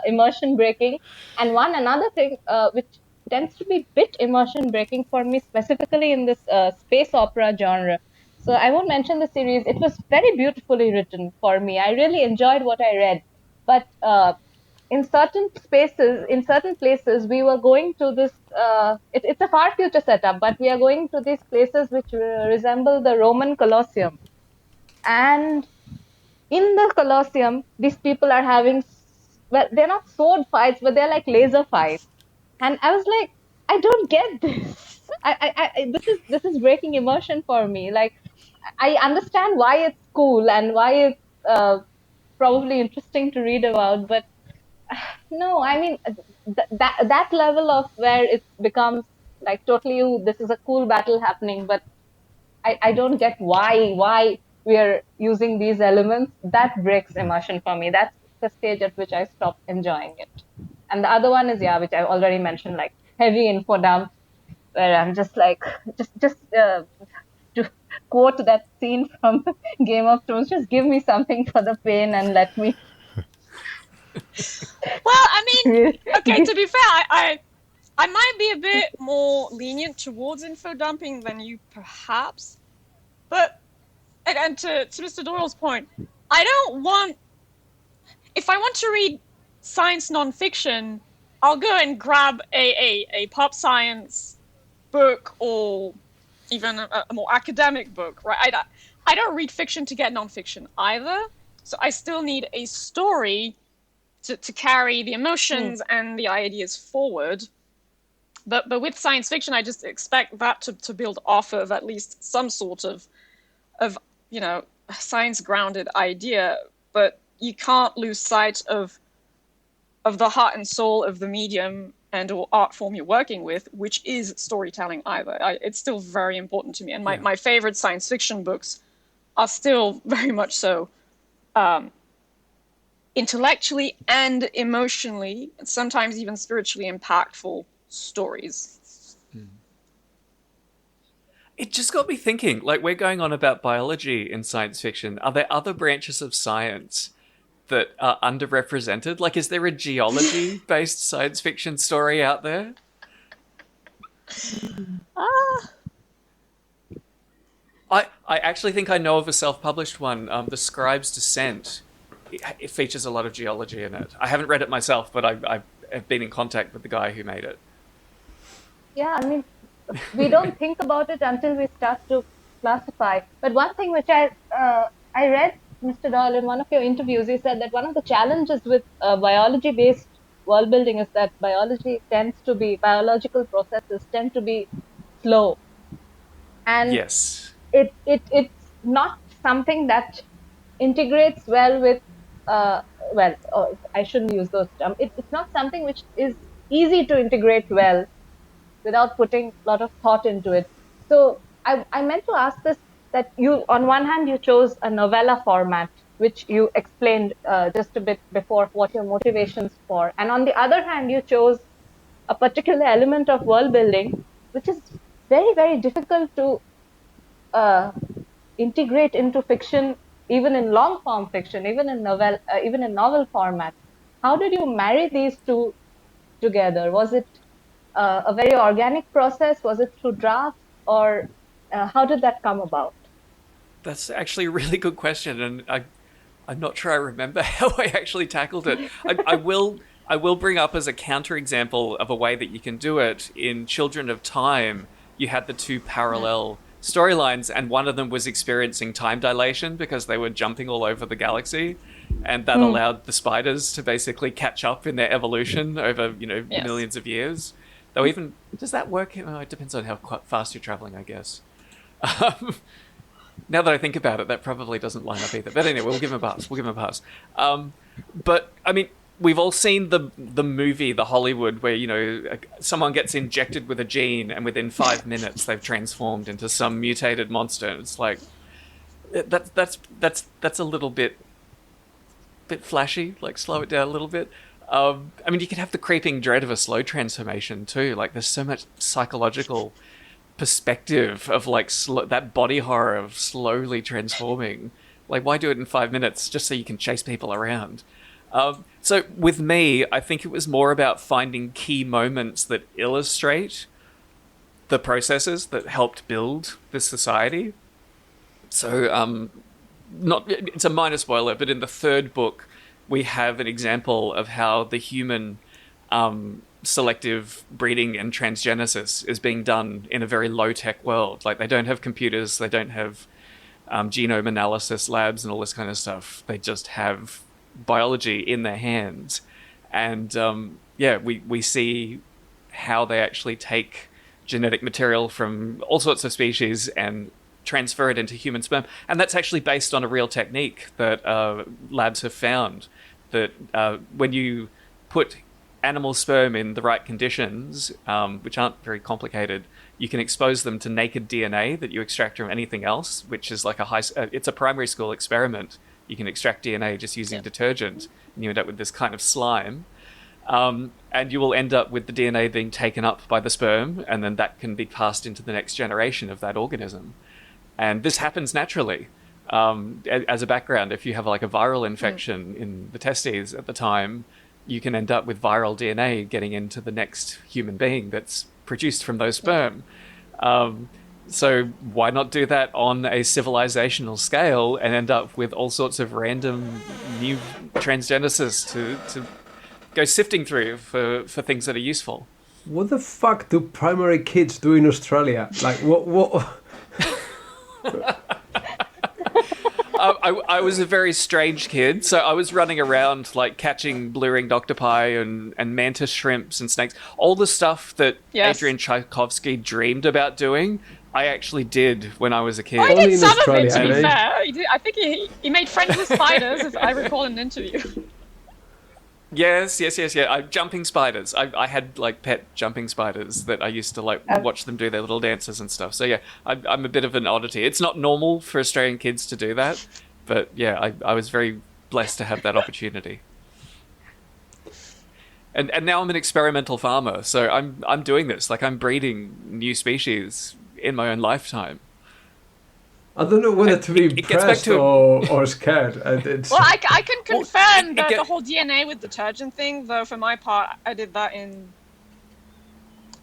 Speaker 3: immersion breaking. And another thing which tends to be a bit immersion breaking for me, specifically in this space opera genre. So I won't mention the series. It was very beautifully written for me. I really enjoyed what I read. But in certain places, we were going to this, it's a far future setup, but we are going to these places which resemble the Roman Colosseum. And in the Colosseum, these people are having, well, they're not sword fights, but they're like laser fights. And I was like, I don't get this. This is breaking immersion for me. Like, I understand why it's cool and why it's probably interesting to read about, but no, I mean that level of where it becomes like totally, this is a cool battle happening, but I don't get why we are using these elements. That breaks immersion for me. That's the stage at which I stop enjoying it. And the other one is, which I already mentioned, like heavy info dump, where I'm just like, just to quote that scene from Game of Thrones, just give me something for the pain and let me.
Speaker 5: Well, I mean, okay, to be fair, I might be a bit more lenient towards info dumping than you, perhaps. But, and to Mr. Doyle's point, if I want to read science nonfiction, I'll go and grab a pop science book or even a more academic book, right? I don't read fiction to get nonfiction either, so I still need a story to carry the emotions and the ideas forward. But with science fiction, I just expect that to build off of at least some sort of science-grounded idea. But you can't lose sight of the heart and soul of the medium and or art form you're working with, which is storytelling either. It's still very important to me. And my favorite science fiction books are still very much so intellectually and emotionally, and sometimes even spiritually impactful stories.
Speaker 2: It just got me thinking, like, we're going on about biology in science fiction. Are there other branches of science that are underrepresented? Like, is there a geology-based science fiction story out there? I actually think I know of a self-published one, The Scribe's Descent. It features a lot of geology in it. I haven't read it myself, but I have been in contact with the guy who made it.
Speaker 3: Yeah, I mean, we don't think about it until we start to classify. But one thing which I read, Mr. Doyle, in one of your interviews, he said that one of the challenges with biology-based world building is that biological processes tend to be slow. And
Speaker 2: yes,
Speaker 3: it's not something that integrates well with, I shouldn't use those terms. It's not something which is easy to integrate well without putting a lot of thought into it. So I meant to ask this, that you, on one hand, you chose a novella format, which you explained just a bit before what your motivations for. And on the other hand, you chose a particular element of world building, which is very, very difficult to integrate into fiction, even in long form fiction, even in novel format. How did you marry these two together? Was it a very organic process? Was it through drafts, or how did that come about?
Speaker 2: that's actually a really good question, and I'm not sure I remember how I actually tackled it. I will bring up as a counterexample of a way that you can do it. In Children of Time, you had the two parallel storylines, and one of them was experiencing time dilation because they were jumping all over the galaxy, and that allowed the spiders to basically catch up in their evolution over millions of years. Though even, does that work? It depends on how fast you're traveling, I guess. Now that I think about it, that probably doesn't line up either. But anyway, we'll give him a pass. But I mean, we've all seen the movie, the Hollywood, where someone gets injected with a gene, and within 5 minutes they've transformed into some mutated monster. And it's like that's a little bit flashy. Like, slow it down a little bit. I mean, you can have the creeping dread of a slow transformation too. Like, there's so much psychological perspective of that body horror of slowly transforming. Like, why do it in 5 minutes just so you can chase people around? So with me, I think it was more about finding key moments that illustrate the processes that helped build this society. So it's a minor spoiler, but in the third book, we have an example of how the human selective breeding and transgenesis is being done in a very low-tech world. Like, they don't have computers, they don't have genome analysis labs and all this kind of stuff. They just have biology in their hands. And we see how they actually take genetic material from all sorts of species and transfer it into human sperm. And that's actually based on a real technique that labs have found, that when you put animal sperm in the right conditions, which aren't very complicated, you can expose them to naked DNA that you extract from anything else, which is like it's a primary school experiment. You can extract DNA just using detergent, and you end up with this kind of slime. And you will end up with the DNA being taken up by the sperm, and then that can be passed into the next generation of that organism. And this happens naturally. As a background, if you have like a viral infection in the testes at the time, you can end up with viral DNA getting into the next human being that's produced from those sperm. So why not do that on a civilizational scale and end up with all sorts of random new transgenesis to go sifting through for things that are useful?
Speaker 4: What the fuck do primary kids do in Australia? Like, what?
Speaker 2: I was a very strange kid, so I was running around like catching blue-ringed octopi and mantis shrimps and snakes. All the stuff that Adrian Tchaikovsky dreamed about doing, I actually did when I was a kid.
Speaker 5: I did some of it, to be fair. I think he made friends with spiders, if I recall in an interview.
Speaker 2: Yes. Jumping spiders. I had like pet jumping spiders that I used to like watch them do their little dances and stuff. So yeah, I'm a bit of an oddity. It's not normal for Australian kids to do that, but yeah, I was very blessed to have that opportunity. And now I'm an experimental farmer, so I'm doing this. Like, I'm breeding new species in my own lifetime.
Speaker 4: I don't know whether to be impressed or scared.
Speaker 5: Well, I can confirm the whole DNA with detergent thing, though for my part, I did that in...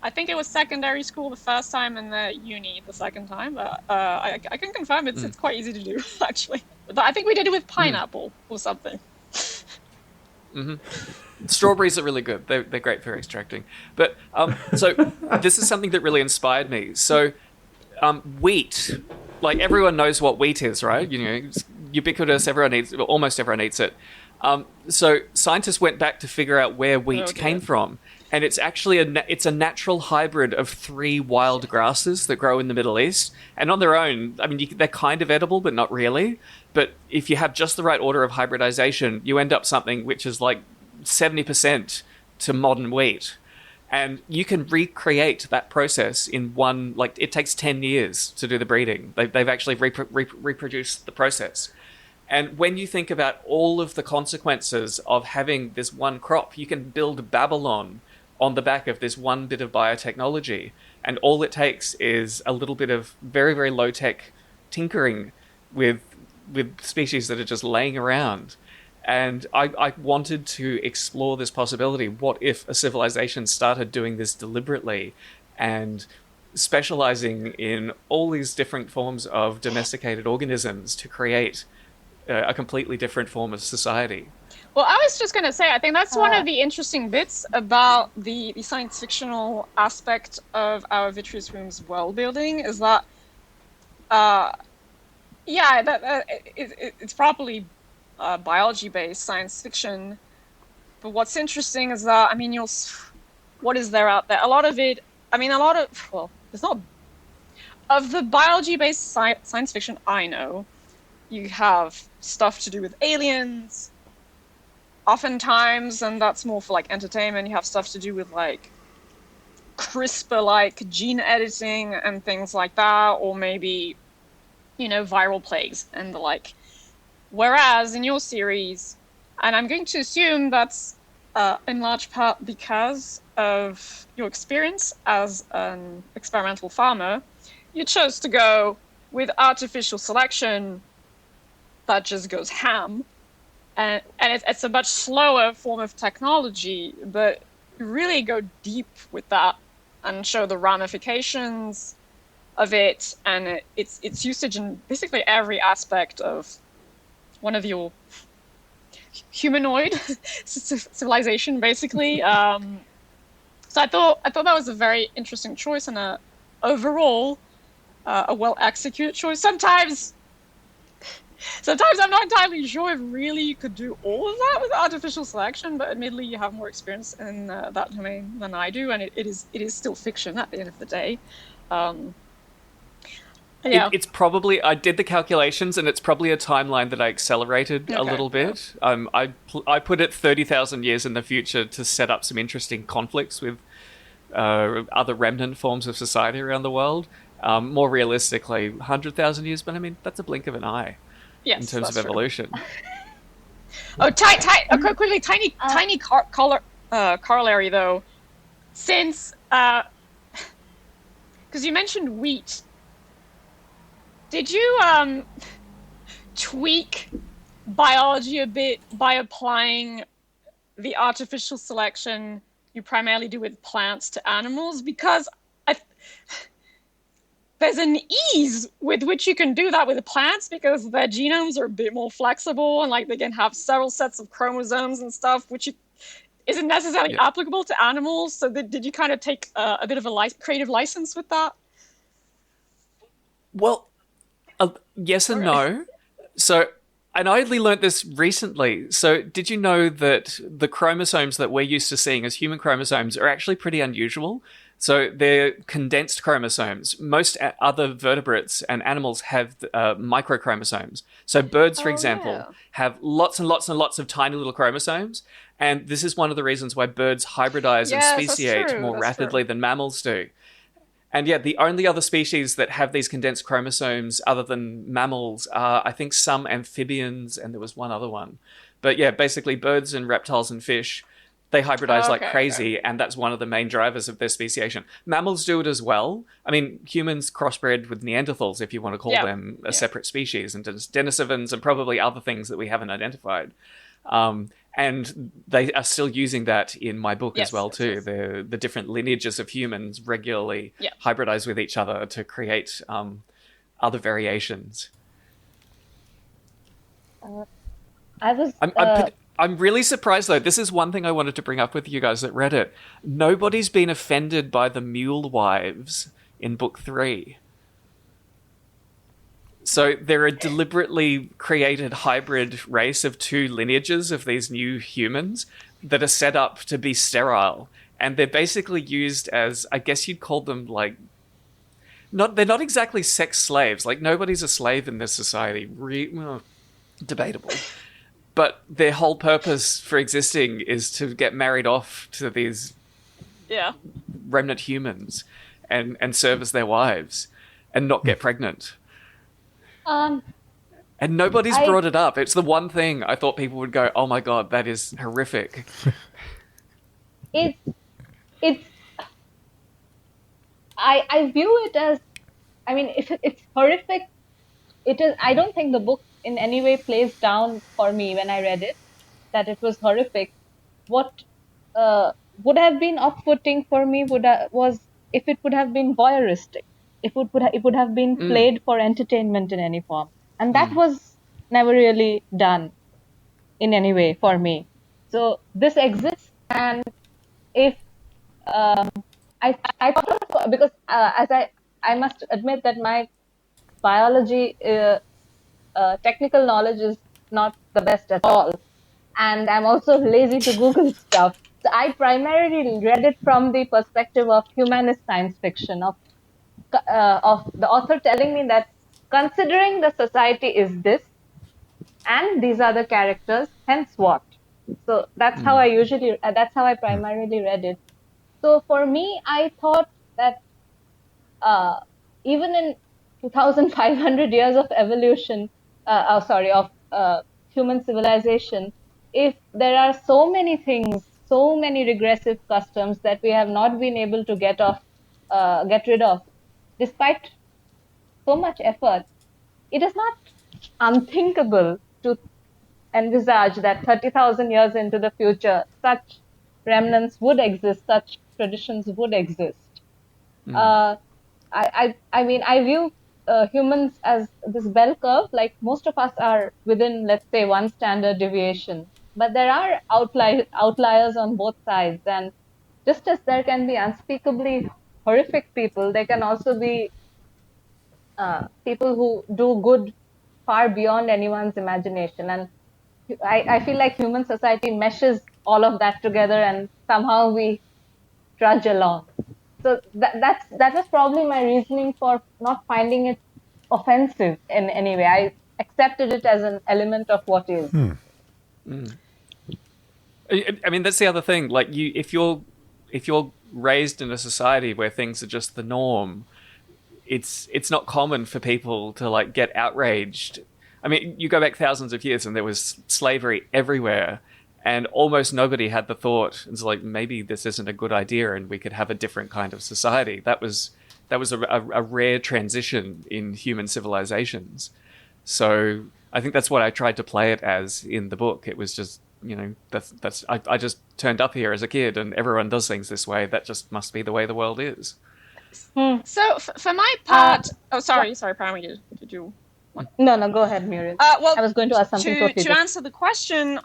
Speaker 5: I think it was secondary school the first time and the uni the second time. But I can confirm it's quite easy to do, actually. But I think we did it with pineapple or something.
Speaker 2: Mm-hmm. Strawberries are really good. They're great for extracting. But so this is something that really inspired me. So wheat, like everyone knows what wheat is, right? You know, it's ubiquitous. Almost everyone eats it. So scientists went back to figure out where wheat came from, and it's actually it's a natural hybrid of 3 wild grasses that grow in the Middle East. And on their own, I mean, they're kind of edible, but not really. But if you have just the right order of hybridization, you end up something which is like 70% to modern wheat. And you can recreate that process in one, like, it takes 10 years to do the breeding. They've actually reproduced the process. And when you think about all of the consequences of having this one crop, you can build Babylon on the back of this one bit of biotechnology. And all it takes is a little bit of very, very low-tech tinkering with species that are just laying around. And I wanted to explore this possibility. What if a civilization started doing this deliberately and specializing in all these different forms of domesticated organisms to create a completely different form of society?
Speaker 5: Well, I was just going to say, I think that's one of the interesting bits about the science fictional aspect of our Vitreous Room's world building is that, it's properly biology-based science fiction. But what's interesting is that, I mean, what is there out there? A lot of it, there's not... Of the biology-based science fiction I know, you have stuff to do with aliens, oftentimes, and that's more for, like, entertainment. You have stuff to do with, like, CRISPR-like gene editing and things like that, or maybe, viral plagues and the like. Whereas in your series, and I'm going to assume that's in large part because of your experience as an experimental farmer, you chose to go with artificial selection that just goes ham. And it's a much slower form of technology, but you really go deep with that and show the ramifications of it and its usage in basically every aspect of one of your humanoid civilization, basically. So I thought that was a very interesting choice and overall a well executed choice. Sometimes I'm not entirely sure if really you could do all of that with artificial selection, but admittedly you have more experience in that domain than I do, and it is still fiction at the end of the day.
Speaker 2: It's probably, I did the calculations, and it's probably a timeline that I accelerated a little bit. I put it 30,000 years in the future to set up some interesting conflicts with other remnant forms of society around the world. More realistically, 100,000 years, but I mean, that's a blink of an eye in terms of evolution.
Speaker 5: Quickly, tiny corollary, though. Since, because you mentioned wheat, did you tweak biology a bit by applying the artificial selection you primarily do with plants to animals? Because there's an ease with which you can do that with plants because their genomes are a bit more flexible and like they can have several sets of chromosomes and stuff, which isn't necessarily applicable to animals. So did you kind of take a bit of a creative license with that?
Speaker 2: Well, yes and no. So, and I only learnt this recently. So did you know that the chromosomes that we're used to seeing as human chromosomes are actually pretty unusual? So they're condensed chromosomes. Most other vertebrates and animals have microchromosomes. So birds, for example, have lots and lots and lots of tiny little chromosomes. And this is one of the reasons why birds hybridize and speciate more rapidly than mammals do. And yeah, the only other species that have these condensed chromosomes other than mammals are, I think, some amphibians, and there was one other one. But yeah, basically birds and reptiles and fish, they hybridize like crazy, and that's one of the main drivers of their speciation. Mammals do it as well. I mean, humans crossbred with Neanderthals, if you want to call them a separate species, and Denisovans and probably other things that we haven't identified. And they are still using that in my book as well, too. Yes. The different lineages of humans regularly hybridize with each other to create other variations. I'm really surprised, though. This is one thing I wanted to bring up with you guys at Reddit. Nobody's been offended by the mule wives in book 3. So they're a deliberately created hybrid race of 2 lineages of these new humans that are set up to be sterile. And they're basically used as, I guess you'd call them like, they're not exactly sex slaves. Like, nobody's a slave in this society. Debatable. But their whole purpose for existing is to get married off to these remnant humans and serve as their wives and not get pregnant. And nobody's brought it up. It's the one thing I thought people would go, oh my God, that is horrific.
Speaker 3: I view it as, I mean, if it's horrific, it is. I don't think the book in any way plays down for me when I read it, that it was horrific. What would have been off-putting for me was if it would have been voyeuristic. It would have been played for entertainment in any form. And that was never really done in any way for me. So this exists, and if I thought, because as I must admit that my biology technical knowledge is not the best at all, and I'm also lazy to Google stuff. So I primarily read it from the perspective of humanist science fiction, of the author telling me that considering the society is this, and these are the characters, hence what. So that's how that's how I primarily read it. So for me, I thought that even in 2,500 years of evolution, of human civilization, if there are so many things, so many regressive customs that we have not been able to get rid of, despite so much effort, it is not unthinkable to envisage that 30,000 years into the future, such remnants would exist, such traditions would exist. I mean, I view humans as this bell curve. Like, most of us are within, let's say, one standard deviation, but there are outliers on both sides. And just as there can be unspeakably horrific people, there can also be people who do good far beyond anyone's imagination. And I feel like human society meshes all of that together, and somehow we trudge along. So that was probably my reasoning for not finding it offensive in any way. I accepted it as an element of what is.
Speaker 2: I mean, that's the other thing. Like, if you're raised in a society where things are just the norm, it's not common for people to like get outraged. I mean, you go back thousands of years and there was slavery everywhere, and almost nobody had the thought, it's like, maybe this isn't a good idea and we could have a different kind of society. That was a rare transition in human civilizations. So I think that's what I tried to play it as in the book. It was just, I just turned up here as a kid and everyone does things this way. That just must be the way the world is.
Speaker 5: So for my part, sorry, Paromita, did you?
Speaker 3: No, go ahead, Muriel.
Speaker 5: Well,
Speaker 3: I was going to ask something totally different.
Speaker 5: To answer the question,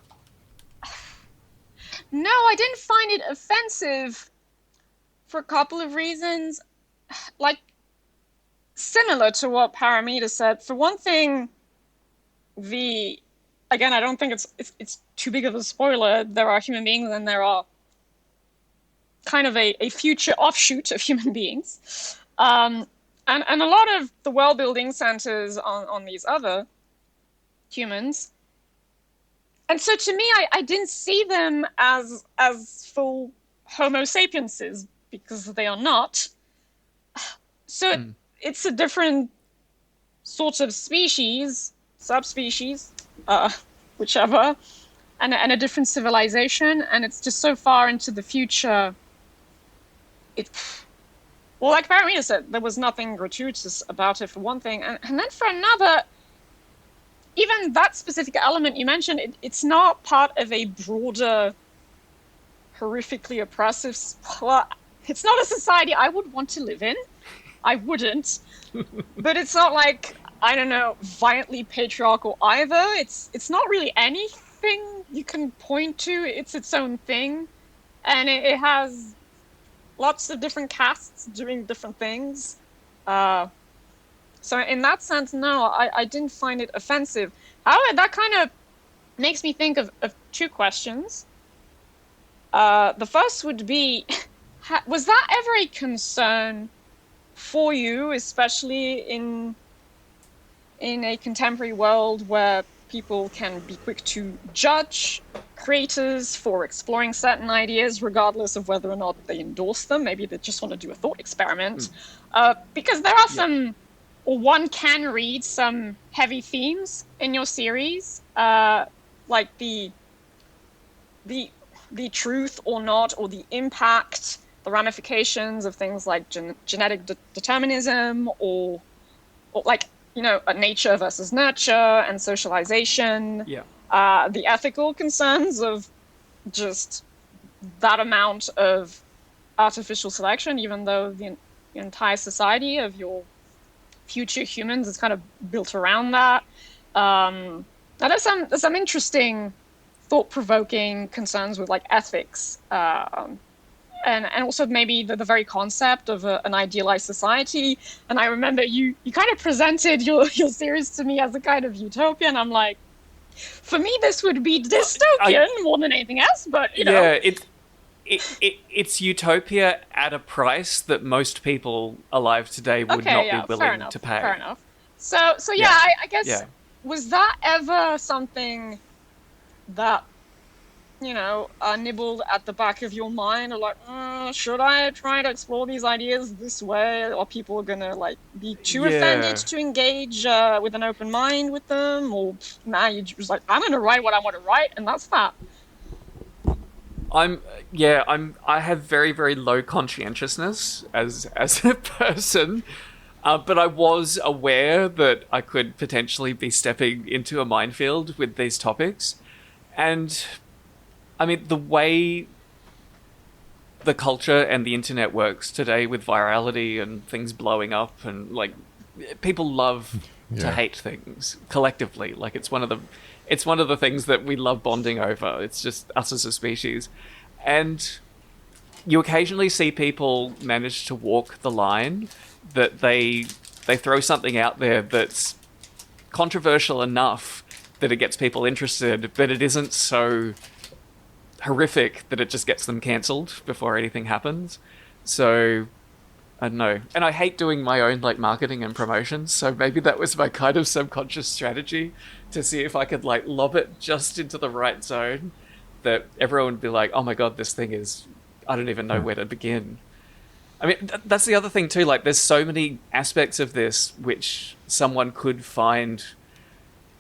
Speaker 5: no, I didn't find it offensive for a couple of reasons. Like, similar to what Paromita said. For one thing, again, I don't think it's too big of a spoiler. There are human beings and there are kind of a future offshoot of human beings. And a lot of the world building centers on these other humans. And so to me, I didn't see them as full Homo sapienses, because they are not. So it's a different sort of species, subspecies, whichever, and a different civilization, and it's just so far into the future. Well, like Paromita said, there was nothing gratuitous about it for one thing, and then for another, even that specific element you mentioned, it's not part of a broader, horrifically oppressive. Well, it's not a society I would want to live in. I wouldn't. But it's not like, I don't know, violently patriarchal either. It's not really anything you can point to. It's its own thing. And it has lots of different castes doing different things. So in that sense, no, I didn't find it offensive. However, that kind of makes me think of two questions. The first would be, was that ever a concern for you, especially in a contemporary world where people can be quick to judge creators for exploring certain ideas, regardless of whether or not they endorse them? Maybe they just want to do a thought experiment. Because there are some, or one can read some heavy themes in your series, like the truth or not, or the impact, the ramifications of things like genetic determinism, or like, nature versus nurture and socialization. The ethical concerns of just that amount of artificial selection, even though the entire society of your future humans is kind of built around that. Now there's some interesting, thought-provoking concerns with like ethics, and also maybe the very concept of an idealized society. And I remember you kind of presented your series to me as a kind of utopia, and I'm like, for me this would be dystopian more than anything else. But
Speaker 2: yeah, it's utopia at a price that most people alive today would not be willing to pay.
Speaker 5: Fair enough. So I guess, was that ever something that nibbled at the back of your mind, or like, should I try to explore these ideas this way? Or people are gonna like be too offended to engage with an open mind with them? Or you just like, I'm gonna write what I want to write, and that's that.
Speaker 2: I have very, very low conscientiousness as a person, but I was aware that I could potentially be stepping into a minefield with these topics. And I mean, the way the culture and the internet works today with virality and things blowing up, and like, people love to hate things collectively. Like, it's one of the things that we love bonding over. It's just us as a species. And you occasionally see people manage to walk the line that they throw something out there that's controversial enough that it gets people interested, but it isn't so horrific that it just gets them cancelled before anything happens. So I don't know. And I hate doing my own like marketing and promotion, so maybe that was my kind of subconscious strategy to see if I could like lob it just into the right zone that everyone would be like, oh my god, this thing is, I don't even know where to begin. I mean, that's the other thing too, like there's so many aspects of this which someone could find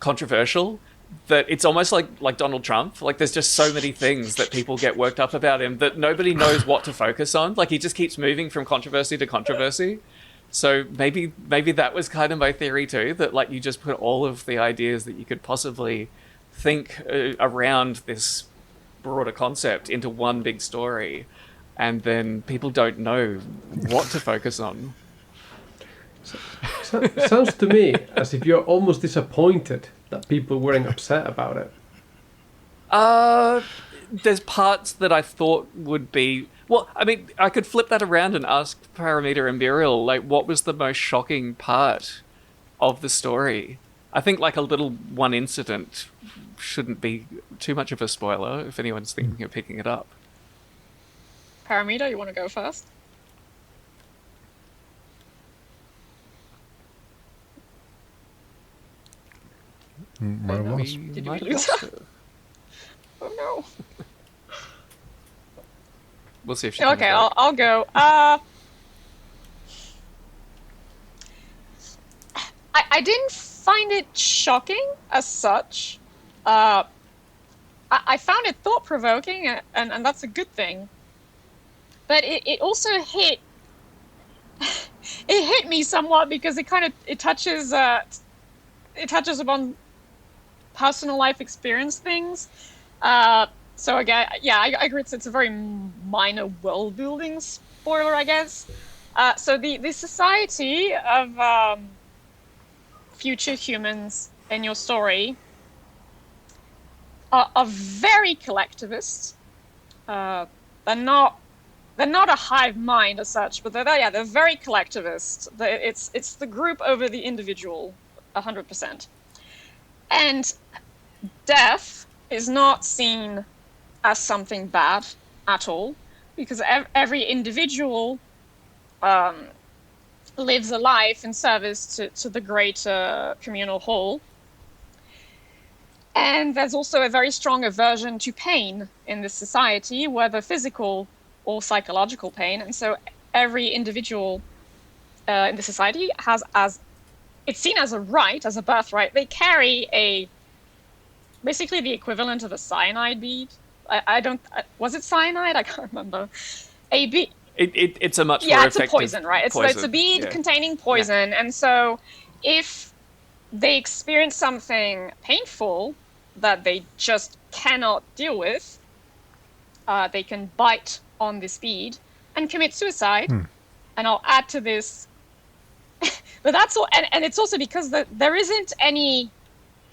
Speaker 2: controversial that it's almost like Donald Trump. Like, there's just so many things that people get worked up about him that nobody knows what to focus on. Like, he just keeps moving from controversy to controversy. So maybe that was kind of my theory too, that like you just put all of the ideas that you could possibly think around this broader concept into one big story, and then people don't know what to focus on.
Speaker 4: Sounds to me as if you're almost disappointed that people weren't upset about it.
Speaker 2: There's parts that I thought would be... Well, I mean, I could flip that around and ask Paromita and Muriel, like, what was the most shocking part of the story? I think, like, a little one incident shouldn't be too much of a spoiler if anyone's thinking of picking it up.
Speaker 5: Paromita, you want to go first? Did we lose her? Oh no.
Speaker 2: We'll see if she
Speaker 5: Okay, I'll go. I didn't find it shocking as such. I found it thought-provoking, and that's a good thing. But it also hit me somewhat because it touches upon personal life experience things. So again, yeah, I agree. It's a very minor world building spoiler, I guess. So the society of future humans in your story are very collectivist. They're not a hive mind as such, but they're very collectivist. It's the group over the individual, 100%. And death is not seen as something bad at all, because every individual lives a life in service to the greater communal whole. And there's also a very strong aversion to pain in this society, whether physical or psychological pain. And so every individual in the society it's seen as a right, as a birthright. They carry basically the equivalent of a cyanide bead. Was it cyanide? I can't remember. A bead.
Speaker 2: It's a much more effective
Speaker 5: it's a poison, right? It's a bead containing poison. Yeah. And so if they experience something painful that they just cannot deal with, they can bite on this bead and commit suicide. And I'll add to this, but that's all. And it's also because there isn't any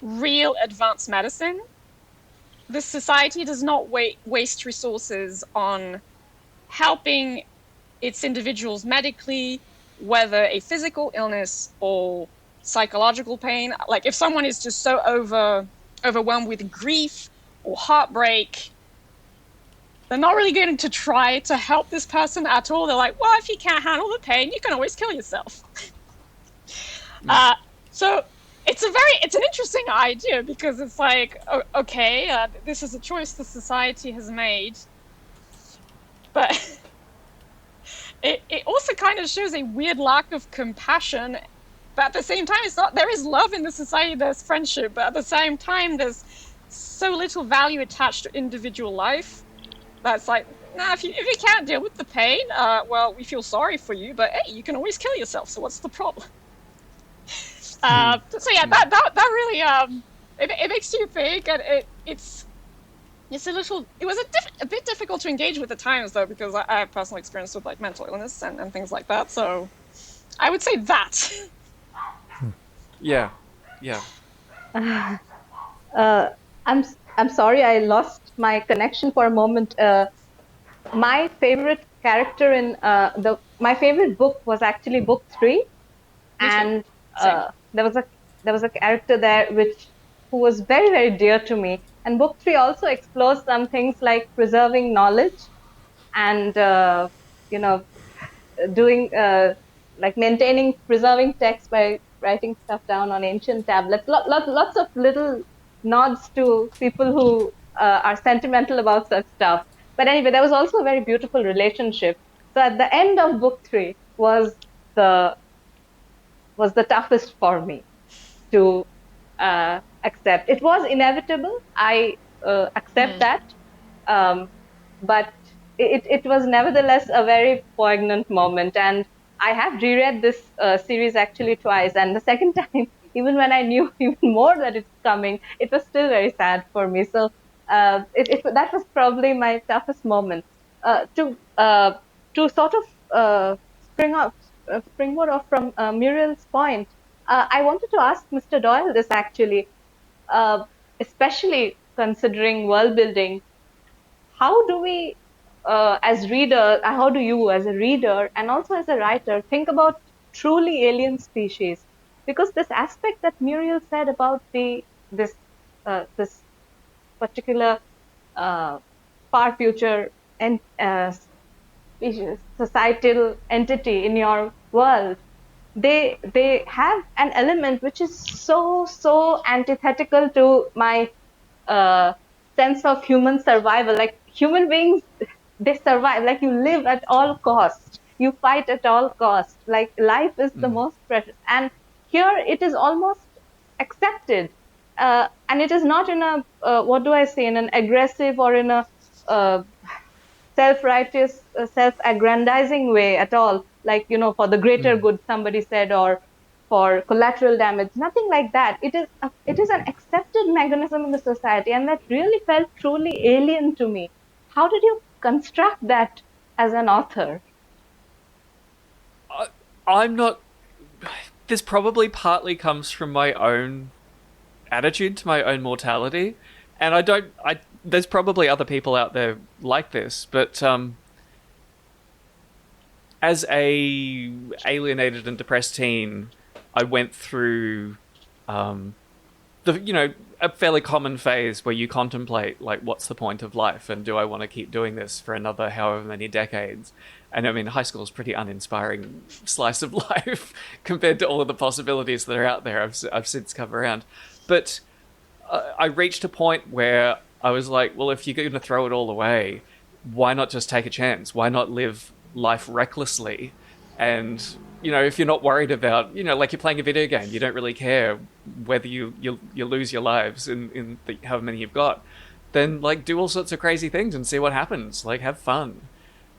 Speaker 5: real advanced medicine. This society does not waste resources on helping its individuals medically, whether a physical illness or psychological pain. Like if someone is just so overwhelmed with grief or heartbreak, they're not really going to try to help this person at all. They're like, well, if you can't handle the pain, you can always kill yourself. So it's an interesting idea, because it's like, okay, this is a choice the society has made, but it also kind of shows a weird lack of compassion. But at the same time, there is love in the society, there's friendship, but at the same time, there's so little value attached to individual life. That's like, nah, if you can't deal with the pain, well, we feel sorry for you, but hey, you can always kill yourself, so what's the problem? So yeah, that really, it makes you think, and it was a bit difficult to engage with at times, though, because I have personal experience with like mental illness and things like that, so I would say that.
Speaker 2: Yeah.
Speaker 3: I'm sorry, I lost my connection for a moment. My favorite character in my favorite book was actually book 3, and there was a character there who was very, very dear to me. And book 3 also explores some things like preserving knowledge and doing like preserving text by writing stuff down on ancient tablets. Lots of little nods to people who are sentimental about such stuff. But anyway, there was also a very beautiful relationship. So at the end of book 3 was the toughest for me to accept. It was inevitable. I accept that, but it was nevertheless a very poignant moment. And I have reread this series actually twice, and the second time, even when I knew even more that it's coming, it was still very sad for me. So that was probably my toughest moment. To sort of springboard off from Muriel's point, I wanted to ask Mr. Doyle this actually, especially considering world building. How do we, as readers, how do you as a reader and also as a writer think about truly alien species? Because this aspect that Muriel said about this particular far future and societal entity in your world, they have an element which is so antithetical to my sense of human survival. Like human beings, they survive. Like you live at all costs, you fight at all costs. Like life is the most precious. And here it is almost accepted, and it is not in a what do I say, in an aggressive or in a self-righteous, self-aggrandizing way at all. Like, for the greater good, somebody said, or for collateral damage. Nothing like that. It is an accepted mechanism in the society, and that really felt truly alien to me. How did you construct that as an author?
Speaker 2: I'm not. This probably partly comes from my own attitude to my own mortality, and there's probably other people out there like this, but as a alienated and depressed teen, I went through a fairly common phase where you contemplate, like, what's the point of life, and do I want to keep doing this for another however many decades? And I mean, high school is a pretty uninspiring slice of life compared to all of the possibilities that are out there. I've since come around, but I reached a point where I was like, well, if you're going to throw it all away, why not just take a chance? Why not live life recklessly? And, if you're not worried about, like you're playing a video game, you don't really care whether you lose your lives in however many you've got, then, like, do all sorts of crazy things and see what happens. Like, have fun.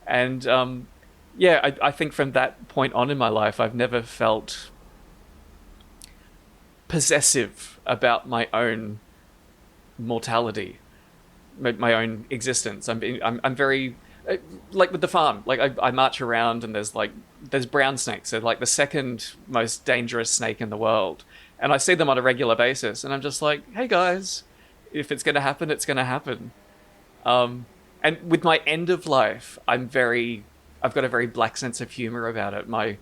Speaker 2: And, I think from that point on in my life, I've never felt possessive about my own mortality, my own existence. I'm very, like with the farm, like I march around and there's brown snakes. They're like the second most dangerous snake in the world. And I see them on a regular basis and I'm just like, hey guys, if it's going to happen, it's going to happen. And with my end of life, I've got a very black sense of humor about it. My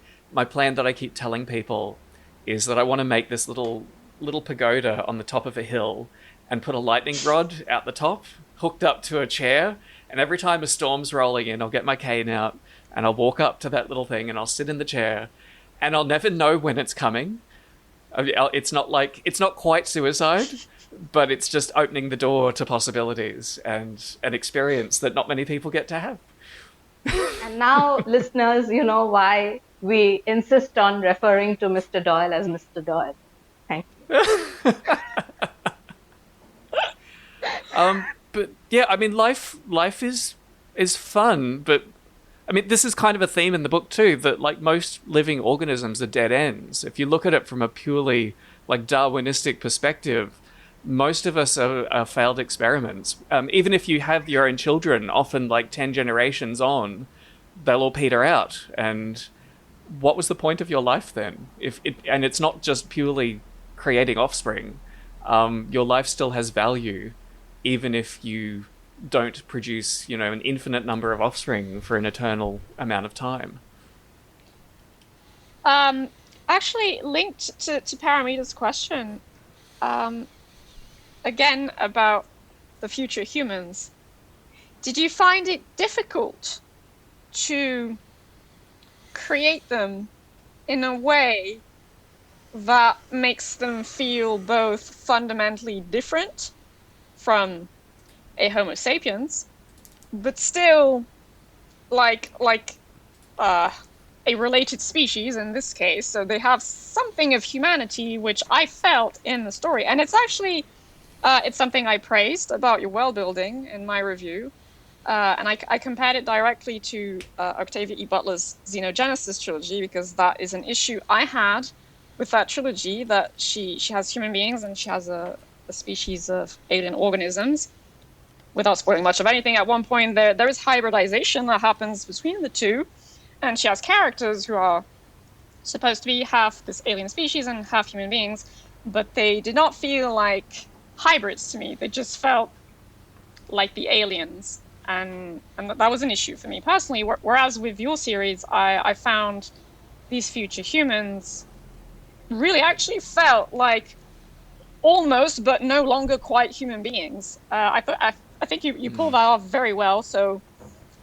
Speaker 2: plan that I keep telling people is that I want to make this little pagoda on the top of a hill and put a lightning rod out the top, hooked up to a chair. And every time a storm's rolling in, I'll get my cane out and I'll walk up to that little thing and I'll sit in the chair and I'll never know when it's coming. It's not quite suicide, but it's just opening the door to possibilities and an experience that not many people get to have.
Speaker 3: And now, listeners, you know why we insist on referring to Mr. Doyle as Mr. Doyle. Thank you.
Speaker 2: But yeah, I mean, life is fun, but I mean, this is kind of a theme in the book too, that like most living organisms are dead ends. If you look at it from a purely like Darwinistic perspective, most of us are failed experiments. Even if you have your own children, often like 10 generations on, they'll all peter out. And what was the point of your life then? And it's not just purely creating offspring. Your life still has value, even if you don't produce, an infinite number of offspring for an eternal amount of time.
Speaker 5: Actually, linked to Paromita's question, again about the future humans, did you find it difficult to create them in a way that makes them feel both fundamentally different from a Homo sapiens, but still like a related species in this case? So they have something of humanity, which I felt in the story, and it's actually it's something I praised about your world building in my review, and I compared it directly to Octavia E. Butler's Xenogenesis trilogy, because that is an issue I had with that trilogy, that she has human beings and she has a species of alien organisms. Without spoiling much of anything, at one point there is hybridization that happens between the two, and she has characters who are supposed to be half this alien species and half human beings, but they did not feel like hybrids to me. They just felt like the aliens, and that was an issue for me personally. Whereas with your series, I found these future humans really actually felt like almost, but no longer quite human beings. I think you pulled that off very well. So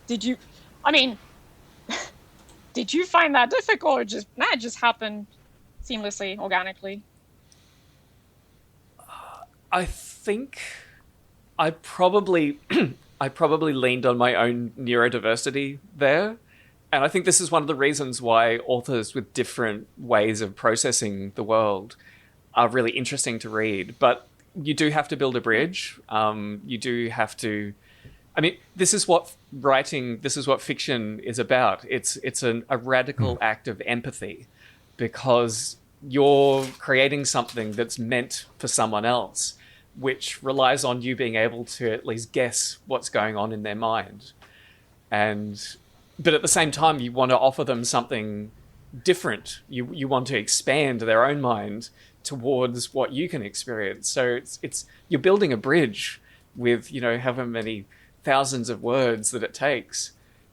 Speaker 5: did you find that difficult, or just it just happened seamlessly, organically?
Speaker 2: I think I probably leaned on my own neurodiversity there, And I think this is one of the reasons why authors with different ways of processing the world are really interesting to read. But you do have to build a bridge. You do have to... I mean, this is what fiction is about. It's a radical act of empathy, because you're creating something that's meant for someone else, which relies on you being able to at least guess what's going on in their mind. But at the same time, you want to offer them something different. You want to expand their own mind towards what you can experience. So it's you're building a bridge with, however many thousands of words that it takes.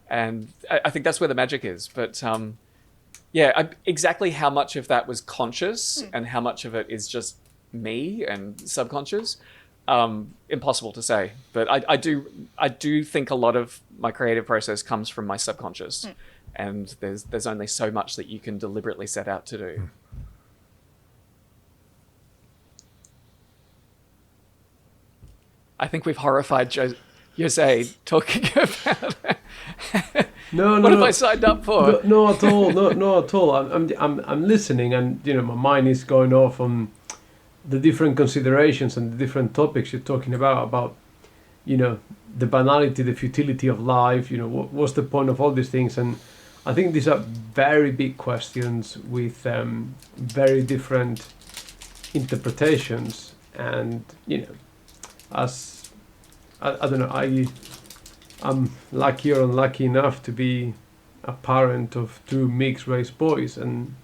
Speaker 2: And I think that's where the magic is. But exactly how much of that was conscious and how much of it is just me and subconscious, impossible to say. But I do think a lot of my creative process comes from my subconscious, and there's only so much that you can deliberately set out to do. I think we've horrified Jose talking about what have I signed up for?
Speaker 4: No, at all. No, at all. I'm listening, and my mind is going off on the different considerations and the different topics you're talking about the banality, the futility of life. What's the point of all these things? And I think these are very big questions with very different interpretations. And as I don't know, I'm lucky or unlucky enough to be a parent of two mixed race boys, and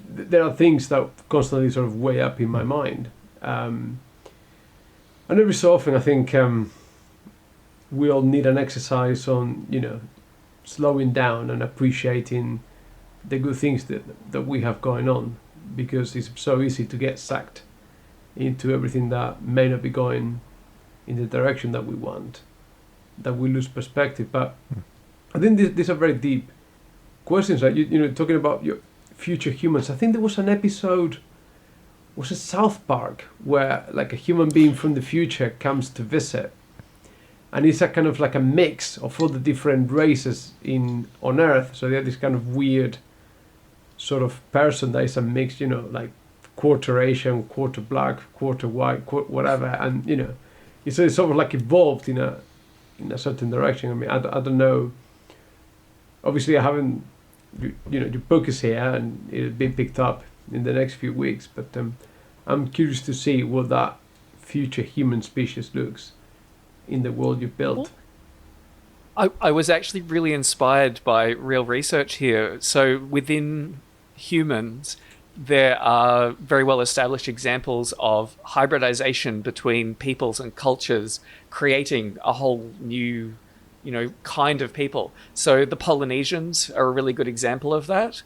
Speaker 4: there are things that constantly sort of weigh up in my mind. And every so often I think we all need an exercise on, slowing down and appreciating the good things that we have going on, because it's so easy to get sucked into everything that may not be going in the direction that we want, that we lose perspective. But I think these are very deep questions. Like talking about your future humans. I think there was an episode, was it South Park, where like a human being from the future comes to visit, and it's a kind of like a mix of all the different races on Earth. So they have this kind of weird sort of person that is a mix, like quarter Asian, quarter black, quarter white, whatever, and it's sort of like evolved in a certain direction. I mean, I don't know. Obviously, I haven't. Your book is here and it'll be picked up in the next few weeks. But I'm curious to see what that future human species looks in the world you built.
Speaker 2: I was actually really inspired by real research here. So within humans, there are very well established examples of hybridization between peoples and cultures, creating a whole new kind of people. So the Polynesians are a really good example of that.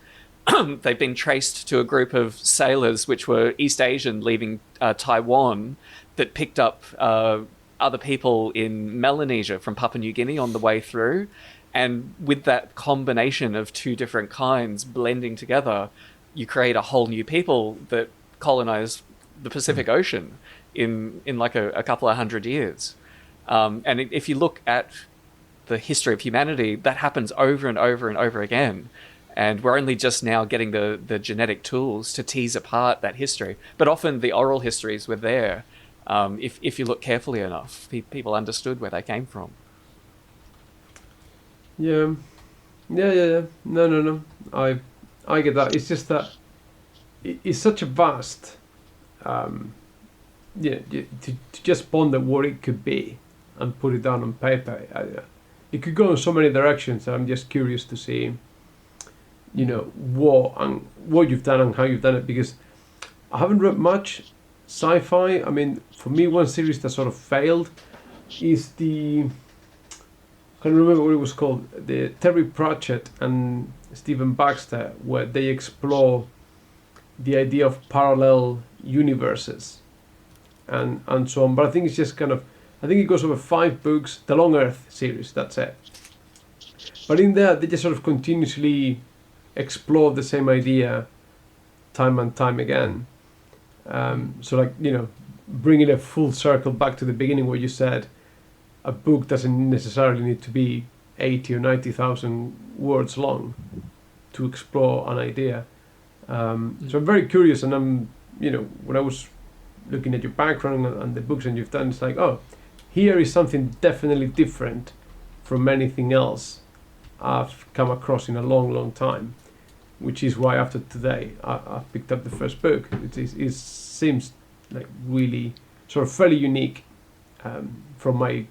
Speaker 2: They've been traced to a group of sailors which were East Asian leaving Taiwan that picked up other people in Melanesia from Papua New Guinea on the way through. And with that combination of two different kinds blending together, you create a whole new people that colonize the Pacific Ocean in like a couple of 100 years. And if you look at the history of humanity, that happens over and over and over again. And we're only just now getting the genetic tools to tease apart that history. But often the oral histories were there. If you look carefully enough, people understood where they came from.
Speaker 4: Yeah. No. I get that. It's just that it's such a vast, to just ponder what it could be and put it down on paper. It could go in so many directions. I'm just curious to see, what you've done and how you've done it, because I haven't read much sci-fi. I mean, for me, one series that sort of failed is I can't remember what it was called, the Terry Pratchett and Stephen Baxter, where they explore the idea of parallel universes and so on. But I think it's just I think it goes over 5 books, the Long Earth series, that's it. But in there, they just sort of continuously explore the same idea time and time again. So bringing a full circle back to the beginning where you said a book doesn't necessarily need to be 80 or 90,000 words long to explore an idea. So I'm very curious, and I'm, when I was looking at your background and the books and you've done, it's like, oh, here is something definitely different from anything else I've come across in a long, long time, which is why after today I've picked up the first book. It seems like really sort of fairly unique from my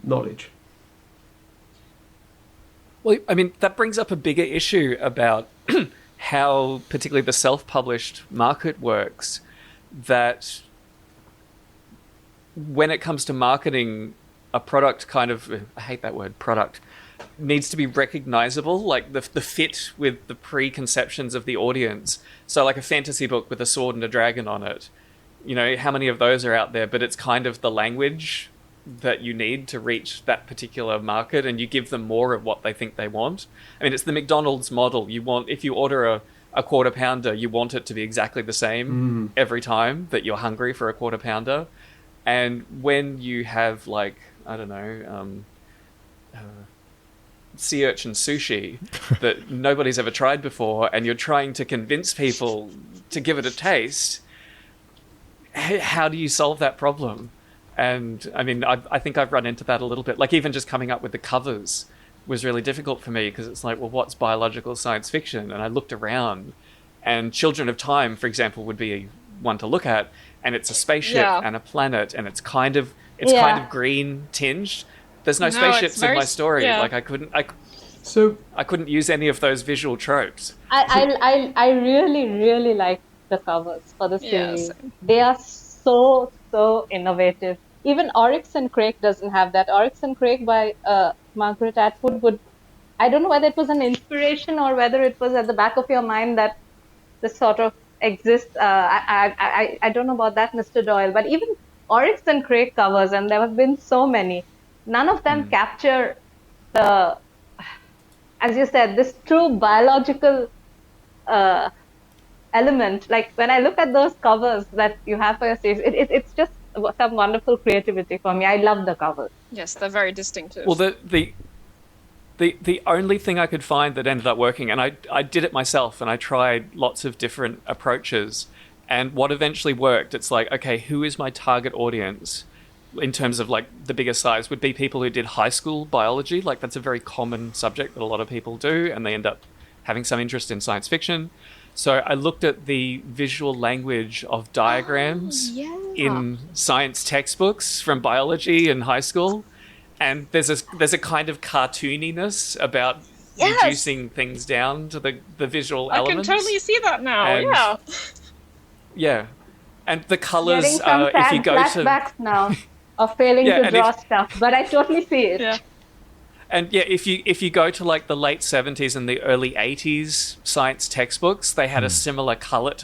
Speaker 4: knowledge.
Speaker 2: Well, I mean, that brings up a bigger issue about how particularly the self-published market works, that when it comes to marketing a product, I hate that word, product, needs to be recognizable, like the fit with the preconceptions of the audience. So like a fantasy book with a sword and a dragon on it, how many of those are out there? But it's kind of the language that you need to reach that particular market, and you give them more of what they think they want. I mean, it's the McDonald's model. If you order a quarter pounder, you want it to be exactly the same every time that you're hungry for a quarter pounder. And when you have, like, I don't know, sea urchin sushi that nobody's ever tried before, and you're trying to convince people to give it a taste, how do you solve that problem? And I mean, I think I've run into that a little bit. Like, even just coming up with the covers was really difficult for me, because it's like, well, what's biological science fiction? And I looked around, and Children of Time, for example, would be one to look at, and it's a spaceship and a planet, and it's kind of green tinged. There's no spaceships in my story. Yeah. Like, I couldn't use any of those visual tropes.
Speaker 3: I really, really like the covers for the series. Yes. They are so innovative. Even Oryx and Crake doesn't have that. Oryx and Crake by Margaret Atwood I don't know whether it was an inspiration or whether it was at the back of your mind that this sort of exists. I don't know about that, Mr. Doyle, but even Oryx and Crake covers, and there have been so many, none of them capture the, as you said, this true biological element. Like, when I look at those covers that you have for your series, it's just some wonderful creativity for me. I love the covers.
Speaker 5: Yes, they're very distinctive.
Speaker 2: Well, the only thing I could find that ended up working, and I did it myself, and I tried lots of different approaches, and what eventually worked, it's like, okay, who is my target audience in terms of, like, the biggest size would be people who did high school biology. Like, that's a very common subject that a lot of people do, and they end up having some interest in science fiction. So I looked at the visual language of diagrams in science textbooks from biology in high school, and there's a kind of cartooniness about reducing things down to the visual elements.
Speaker 5: I can totally see that now.
Speaker 2: Yeah, and the colors.
Speaker 3: Getting some
Speaker 2: if you go
Speaker 3: flashbacks now of failing to draw stuff, but I totally see it.
Speaker 5: Yeah.
Speaker 2: And if you go to, like, the late 70s and the early 80s science textbooks, they had a similar color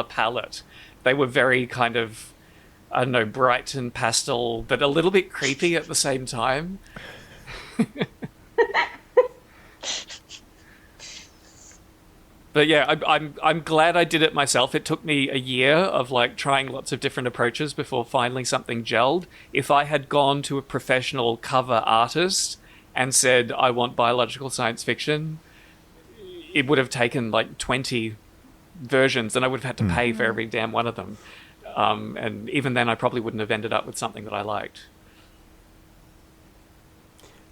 Speaker 2: palette. They were very kind of, I don't know, bright and pastel, but a little bit creepy at the same time. But yeah, I'm glad I did it myself. It took me a year of, like, trying lots of different approaches before finally something gelled. If I had gone to a professional cover artist and said, I want biological science fiction, it would have taken, like, 20 versions, and I would have had to pay for every damn one of them. And even then, I probably wouldn't have ended up with something that I liked.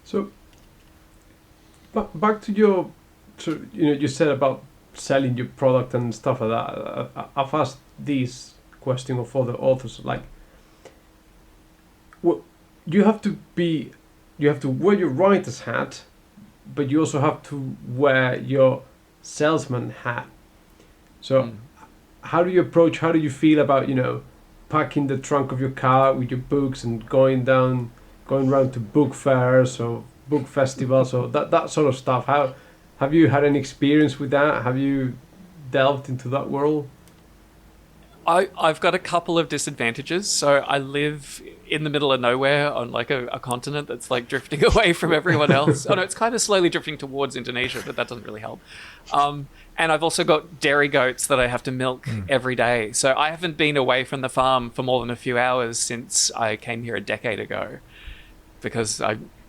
Speaker 4: So, back to your, you said about selling your product and stuff like that. I've asked this question of other authors, like, you have to wear your writer's hat, but you also have to wear your salesman hat. So how do you feel about, packing the trunk of your car with your books and going around to book fairs or book festivals or that sort of stuff? How have you had any experience with that? Have you delved into that world?
Speaker 2: I've got a couple of disadvantages. So I live in the middle of nowhere on, like, a continent that's, like, drifting away from everyone else. Oh no, it's kind of slowly drifting towards Indonesia, but that doesn't really help. And I've also got dairy goats that I have to milk every day. So I haven't been away from the farm for more than a few hours since I came here a decade ago, because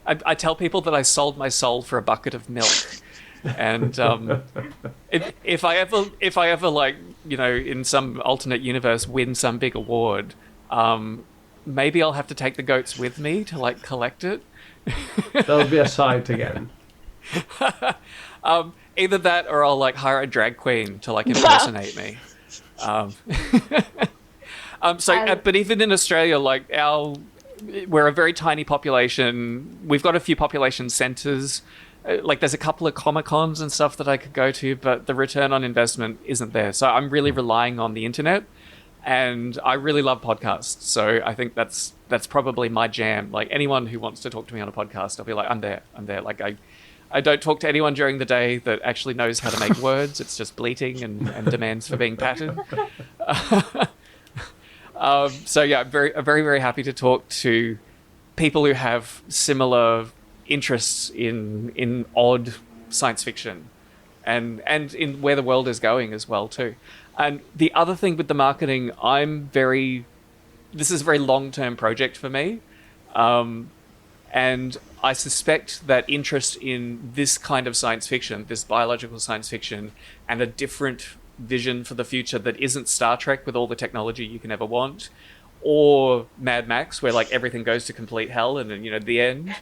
Speaker 2: I tell people that I sold my soul for a bucket of milk. And if I ever like, you know, in some alternate universe win some big award, maybe I'll have to take the goats with me to like collect it.
Speaker 4: That'll be a sight again.
Speaker 2: Either that, or I'll like hire a drag queen to like impersonate me. But even in Australia, like we're a very tiny population. We've got a few population centres. Like there's a couple of Comic-Cons and stuff that I could go to, but the return on investment isn't there. So I'm really relying on the internet, and I really love podcasts. So I think that's probably my jam. Like anyone who wants to talk to me on a podcast, I'll be like, I'm there. Like I don't talk to anyone during the day that actually knows how to make words. It's just bleating and demands for being patted. So yeah, I'm very, very happy to talk to people who have similar interests in odd science fiction and in where the world is going as well too. And the other thing with the marketing, this is a very long-term project for me. And I suspect that interest in this kind of science fiction, this biological science fiction, and a different vision for the future that isn't Star Trek with all the technology you can ever want, or Mad Max where like everything goes to complete hell and then, you know, the end.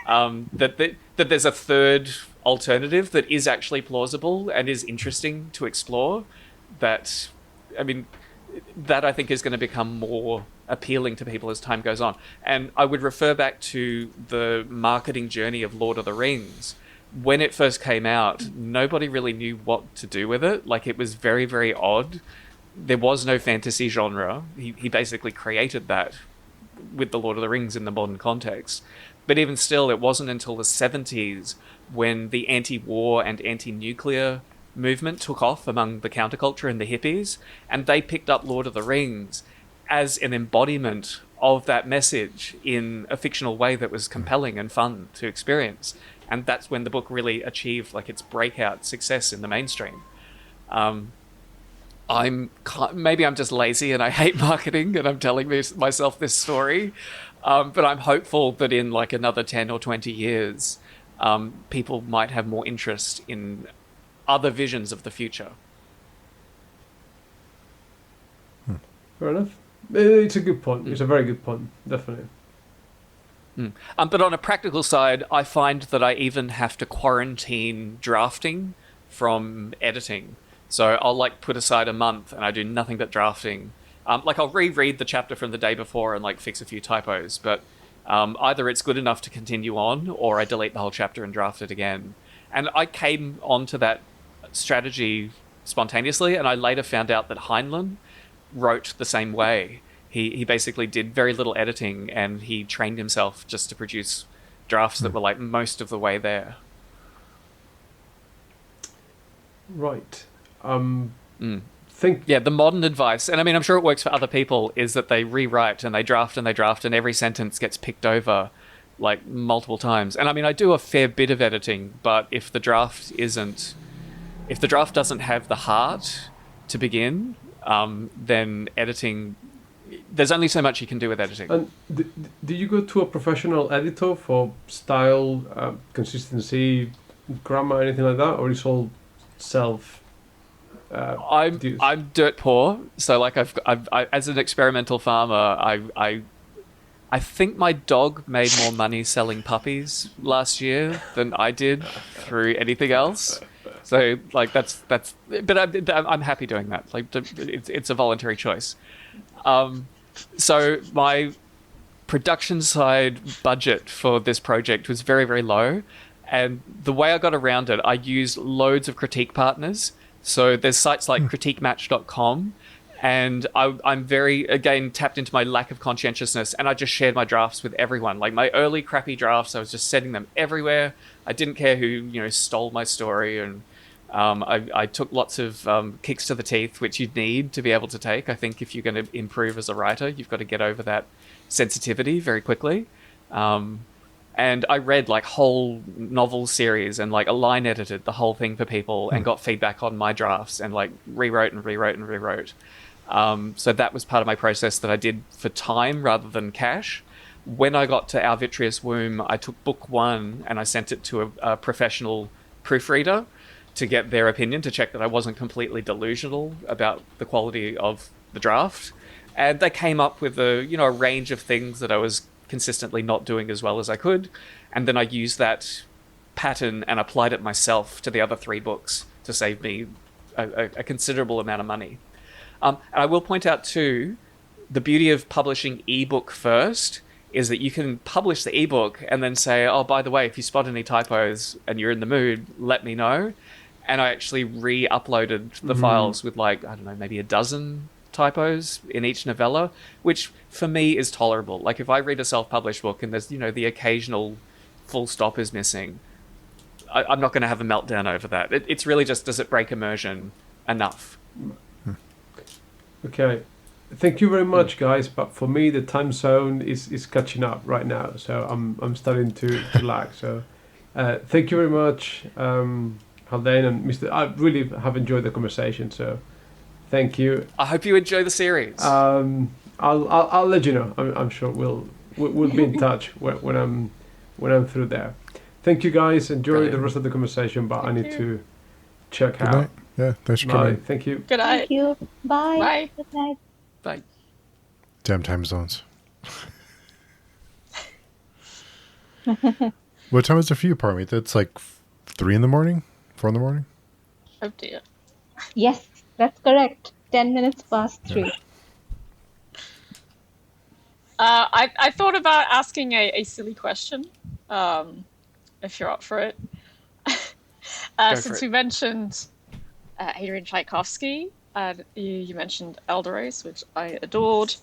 Speaker 2: That there's a third alternative that is actually plausible and is interesting to explore. That I think is going to become more appealing to people as time goes on. And I would refer back to the marketing journey of Lord of the Rings. When it first came out, nobody really knew what to do with it. Like, it was very, very odd. There was no fantasy genre. He basically created that with the Lord of the Rings in the modern context. But even still, it wasn't until the 70s when the anti-war and anti-nuclear movement took off among the counterculture and the hippies, and they picked up Lord of the Rings as an embodiment of that message in a fictional way that was compelling and fun to experience. And that's when the book really achieved like its breakout success in the mainstream. Maybe I'm just lazy and I hate marketing and I'm telling myself this story, but I'm hopeful that in like another 10 or 20 years, people might have more interest in other visions of the future.
Speaker 4: Fair enough. It's a good point. It's a very good point, definitely.
Speaker 2: But on a practical side, I find that I even have to quarantine drafting from editing. So I'll like put aside a month and I do nothing but drafting. Like I'll reread the chapter from the day before and like fix a few typos, but either it's good enough to continue on or I delete the whole chapter and draft it again. And I came onto that strategy spontaneously, and I later found out that Heinlein wrote the same way. He basically did very little editing and he trained himself just to produce drafts that were like most of the way there.
Speaker 4: Right.
Speaker 2: The modern advice, and I mean I'm sure it works for other people, is that they rewrite and they draft and every sentence gets picked over like multiple times. And I mean I do a fair bit of editing, but if the draft doesn't have the heart to begin, then editing, there's only so much you can do with editing.
Speaker 4: And do you go to a professional editor for style, consistency, grammar, anything like that, or is all self?
Speaker 2: I'm dirt poor, so like I as an experimental farmer, I think my dog made more money selling puppies last year than I did through anything else. So like that's but I'm happy doing that. Like it's a voluntary choice. So my production side budget for this project was very, very low, and the way I got around it, I used loads of critique partners. So there's sites like critiquematch.com, and I'm very, again, tapped into my lack of conscientiousness, and I just shared my drafts with everyone. Like my early crappy drafts, I was just sending them everywhere. I didn't care who stole my story, and I took lots of kicks to the teeth, which you'd need to be able to take. I think if you're going to improve as a writer, you've got to get over that sensitivity very quickly. And I read like whole novel series and like line edited the whole thing for people and got feedback on my drafts and like rewrote. So that was part of my process that I did for time rather than cash. when I got to Our Vitreous Womb, I took book 1 and I sent it to a professional proofreader to get their opinion, to check that I wasn't completely delusional about the quality of the draft. And they came up with a range of things that I was consistently not doing as well as I could. And then I used that pattern and applied it myself to the other 3 books to save me a considerable amount of money. And I will point out too, the beauty of publishing ebook first is that you can publish the ebook and then say, oh, by the way, if you spot any typos and you're in the mood, let me know. And I actually re-uploaded the files with maybe a dozen typos in each novella, which for me is tolerable. Like if I read a self-published book and there's, the occasional full stop is missing, I'm not going to have a meltdown over that. It's really just, does it break immersion enough?
Speaker 4: Okay. Thank you very much, guys. But for me, the time zone is catching up right now, so I'm starting to lag. So, thank you very much, Haldane and Mr. I really have enjoyed the conversation. So, thank you.
Speaker 2: I hope you enjoy the series.
Speaker 4: I'll let you know. I'm sure we'll be in touch when I'm through there. Thank you, guys. Enjoy the rest of the conversation. But I need to check out.
Speaker 1: Night. Yeah, thanks for coming.
Speaker 4: Thank you.
Speaker 5: Good night.
Speaker 3: Thank you. Bye.
Speaker 5: Bye.
Speaker 3: Good night.
Speaker 2: Bye.
Speaker 1: Damn time zones. What time is it for you, Paromita? It's like 3 in the morning? 4 in the morning?
Speaker 5: Oh dear.
Speaker 3: Yes, that's correct. 10 minutes past 3.
Speaker 1: Yeah.
Speaker 5: I thought about asking a silly question, if you're up for it. Since we mentioned Adrian Tchaikovsky, you mentioned Eldorus, which I adored,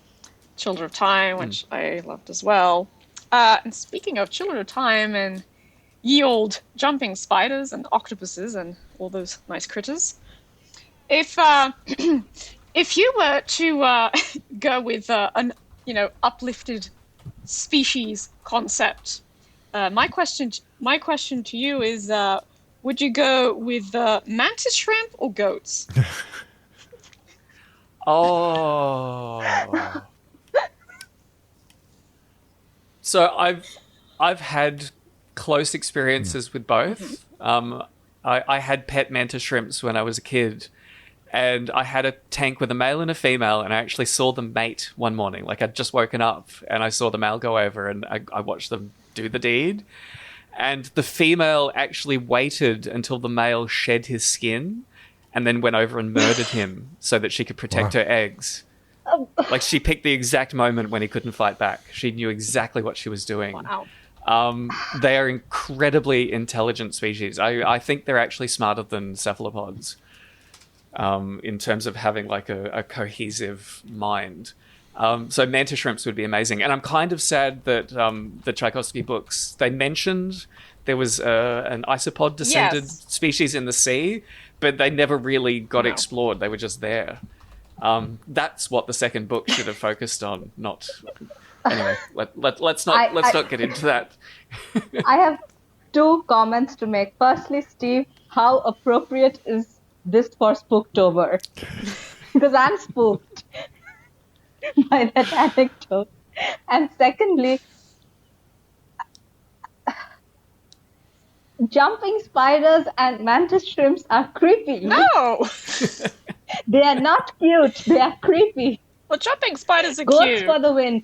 Speaker 5: Children of Time, which I loved as well. And speaking of Children of Time and ye old jumping spiders and octopuses and all those nice critters, if if you were to go with an uplifted species concept, my question to you is, would you go with mantis shrimp or goats?
Speaker 2: Oh. So I've had close experiences with both. I had pet mantis shrimps when I was a kid, and I had a tank with a male and a female, and I actually saw them mate one morning. Like, I'd just woken up and I saw the male go over and I watched them do the deed. And the female actually waited until the male shed his skin and then went over and murdered him so that she could protect her eggs. Like, she picked the exact moment when he couldn't fight back. She knew exactly what she was doing.
Speaker 5: Wow.
Speaker 2: They are incredibly intelligent species. I think they're actually smarter than cephalopods in terms of having like a cohesive mind. So mantis shrimps would be amazing. And I'm kind of sad that the Tchaikovsky books, they mentioned there was an isopod descended species in the sea, but they never really got explored. They were just there. That's what the second book should have focused on. Not anyway. Let's not get into that.
Speaker 3: I have 2 comments to make. Firstly, Steve, how appropriate is this for Spooktober? Because I'm spooked by that anecdote. And secondly, jumping spiders and mantis shrimps are creepy.
Speaker 5: No!
Speaker 3: They are not cute. They are creepy.
Speaker 5: Well, jumping spiders are
Speaker 3: Goats
Speaker 5: cute.
Speaker 3: for the win.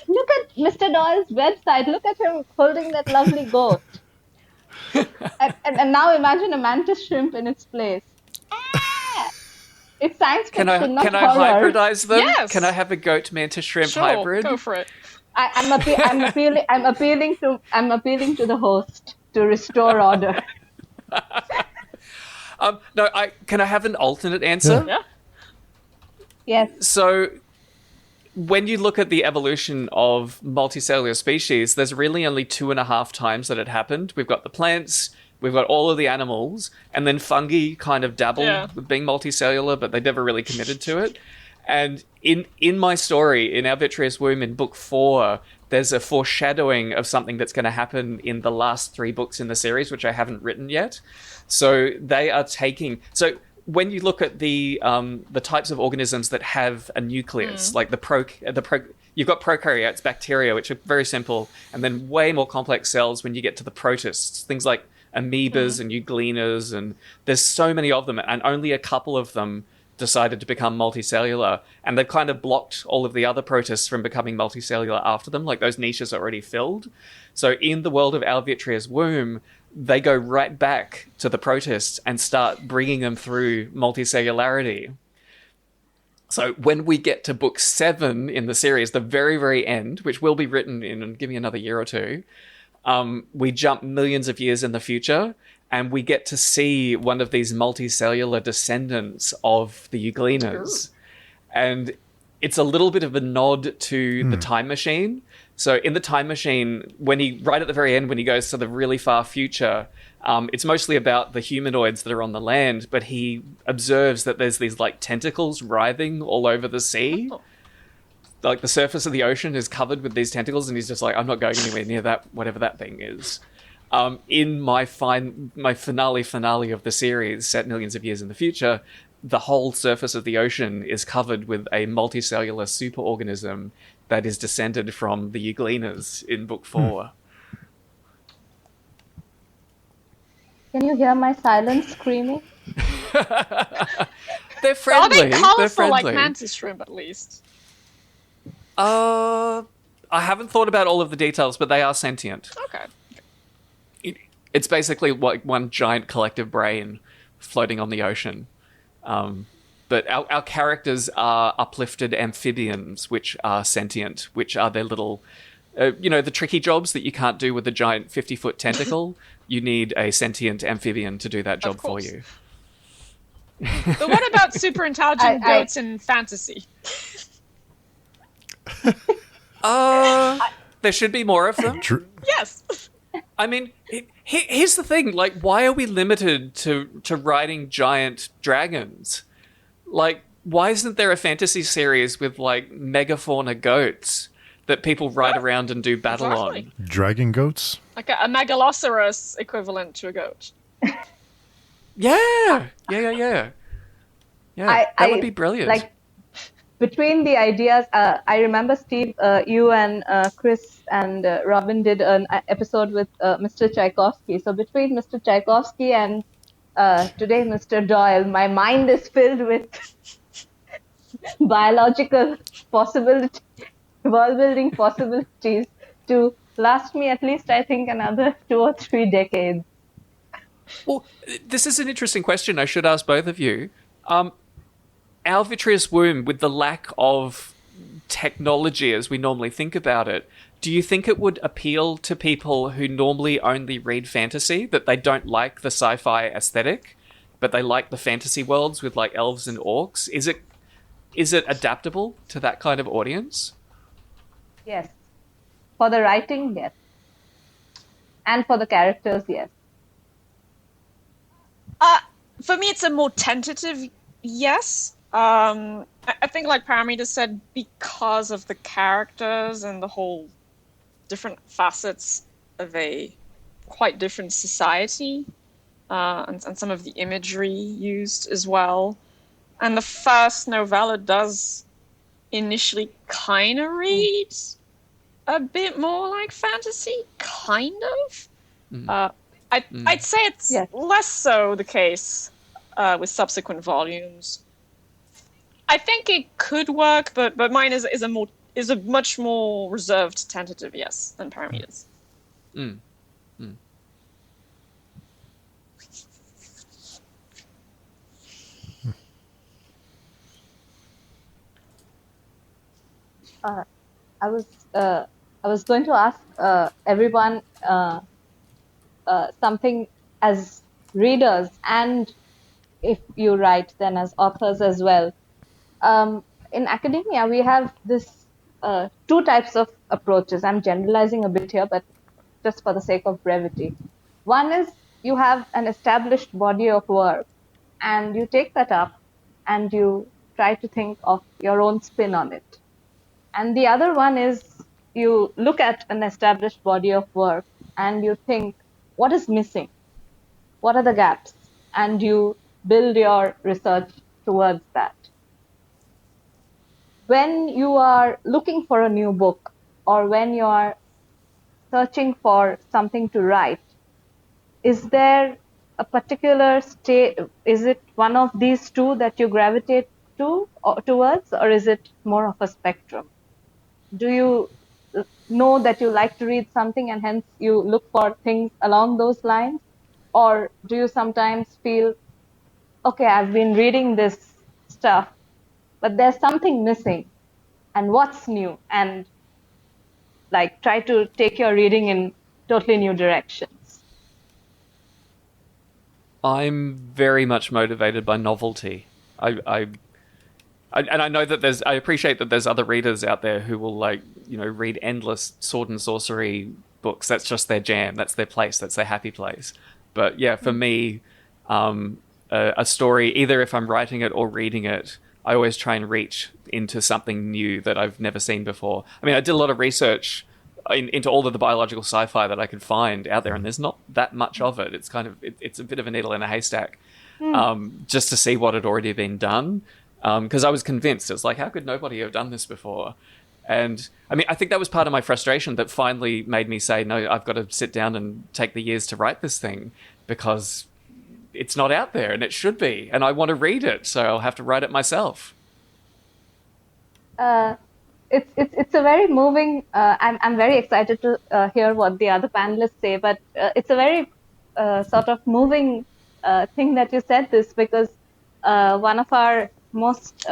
Speaker 3: Look at Mr. Doyle's website. Look at him holding that lovely goat. and now imagine a mantis shrimp in its place. It's science fiction, not
Speaker 2: Can I
Speaker 3: horror.
Speaker 2: hybridize them?
Speaker 5: Yes.
Speaker 2: Can I have a goat mantis shrimp
Speaker 5: Sure,
Speaker 2: hybrid?
Speaker 5: go for it.
Speaker 3: I'm appealing to the host to restore order.
Speaker 2: No, can I have an alternate answer?
Speaker 5: Yeah.
Speaker 3: Yes.
Speaker 2: So, when you look at the evolution of multicellular species, there's really only 2.5 times that it happened. We've got the plants, we've got all of the animals, and then fungi kind of dabbled with being multicellular, but they never really committed to it. And in my story, in Our Vitreous Womb, in book 4, there's a foreshadowing of something that's going to happen in the last 3 books in the series, which I haven't written yet. So they are taking... So when you look at the types of organisms that have a nucleus, like you've got prokaryotes, bacteria, which are very simple, and then way more complex cells when you get to the protists, things like amoebas and euglenas, and there's so many of them, and only a couple of them decided to become multicellular, and they've kind of blocked all of the other protists from becoming multicellular after them, like those niches are already filled. So in the world of Our Vitreous Womb, they go right back to the protists and start bringing them through multicellularity. So when we get to book 7 in the series, the very, very end, which will be written in, give me another year or two, we jump millions of years in the future, and we get to see one of these multicellular descendants of the euglenas. And it's a little bit of a nod to the Time Machine. So in the Time Machine, right at the very end, when he goes to the really far future, it's mostly about the humanoids that are on the land, but he observes that there's these like tentacles writhing all over the sea. Like the surface of the ocean is covered with these tentacles, and he's just like, I'm not going anywhere near that, whatever that thing is. In my finale of the series, set millions of years in the future, the whole surface of the ocean is covered with a multicellular superorganism that is descended from the euglenas in book 4.
Speaker 3: Can you hear my silent screaming?
Speaker 2: They're friendly.
Speaker 5: Are they colourful
Speaker 2: They're friendly.
Speaker 5: like mantis shrimp, at least?
Speaker 2: I haven't thought about all of the details, but they are sentient.
Speaker 5: Okay.
Speaker 2: It's basically like one giant collective brain floating on the ocean. But our characters are uplifted amphibians, which are sentient, which are their little, the tricky jobs that you can't do with a giant 50-foot tentacle. You need a sentient amphibian to do that job for you.
Speaker 5: But what about super intelligent goats in fantasy?
Speaker 2: There should be more of them.
Speaker 5: Yes.
Speaker 2: I mean, here's the thing. Like, why are we limited to riding giant dragons? Like, why isn't there a fantasy series with, like, megafauna goats that people ride around and do battle on?
Speaker 1: Dragon goats?
Speaker 5: Like a megaloceros equivalent to a goat.
Speaker 2: Yeah. That would be brilliant.
Speaker 3: Like, between the ideas, I remember, Steve, you and Chris and Robin did an episode with Mr. Tchaikovsky. So between Mr. Tchaikovsky and today Mr. Doyle, my mind is filled with biological possibilities, world-building possibilities to last me at least, I think, another 2 or 3 decades.
Speaker 2: Well, this is an interesting question I should ask both of you. Our Vitreous Womb, with the lack of technology as we normally think about it, do you think it would appeal to people who normally only read fantasy, that they don't like the sci-fi aesthetic, but they like the fantasy worlds with like elves and orcs? Is it adaptable to that kind of audience?
Speaker 3: Yes. For the writing, yes. And for the characters, yes.
Speaker 5: For me, it's a more tentative yes. I think, like Paromita said, because of the characters and the whole different facets of a quite different society, and some of the imagery used as well. And the first novella does initially kind of read a bit more like fantasy, kind of. I'd say it's less so the case with subsequent volumes. I think it could work, but mine is a much more reserved, tentative yes than Paromita's.
Speaker 3: I was going to ask everyone something as readers, and if you write, then as authors as well. In academia, we have this 2 types of approaches. I'm generalizing a bit here, but just for the sake of brevity. One is you have an established body of work, and you take that up and you try to think of your own spin on it. And the other one is you look at an established body of work and you think, what is missing? What are the gaps? And you build your research towards that. when you are looking for a new book or when you are searching for something to write, is there a particular state? Is it one of these two that you gravitate towards, or is it more of a spectrum? Do you know that you like to read something and hence you look for things along those lines? Or do you sometimes feel, okay, I've been reading this stuff, but there's something missing, and what's new? And like try to take your reading in totally new directions.
Speaker 2: I'm very much motivated by novelty. And I know that I appreciate that there's other readers out there who will read endless sword and sorcery books. That's just their jam. That's their place. That's their happy place. But yeah, for me, a story, either if I'm writing it or reading it, I always try and reach into something new that I've never seen before. I mean, I did a lot of research into all of the biological sci-fi that I could find out there, and there's not that much of it. It's it's a bit of a needle in a haystack, just to see what had already been done. Because I was convinced, it's like, how could nobody have done this before? And I mean, I think that was part of my frustration that finally made me say, no, I've got to sit down and take the years to write this thing, because it's not out there and it should be, and I want to read it, so I'll have to write it myself.
Speaker 3: It's a very moving. I'm very excited to hear what the other panelists say, but it's a very sort of moving thing that you said this, because one of our most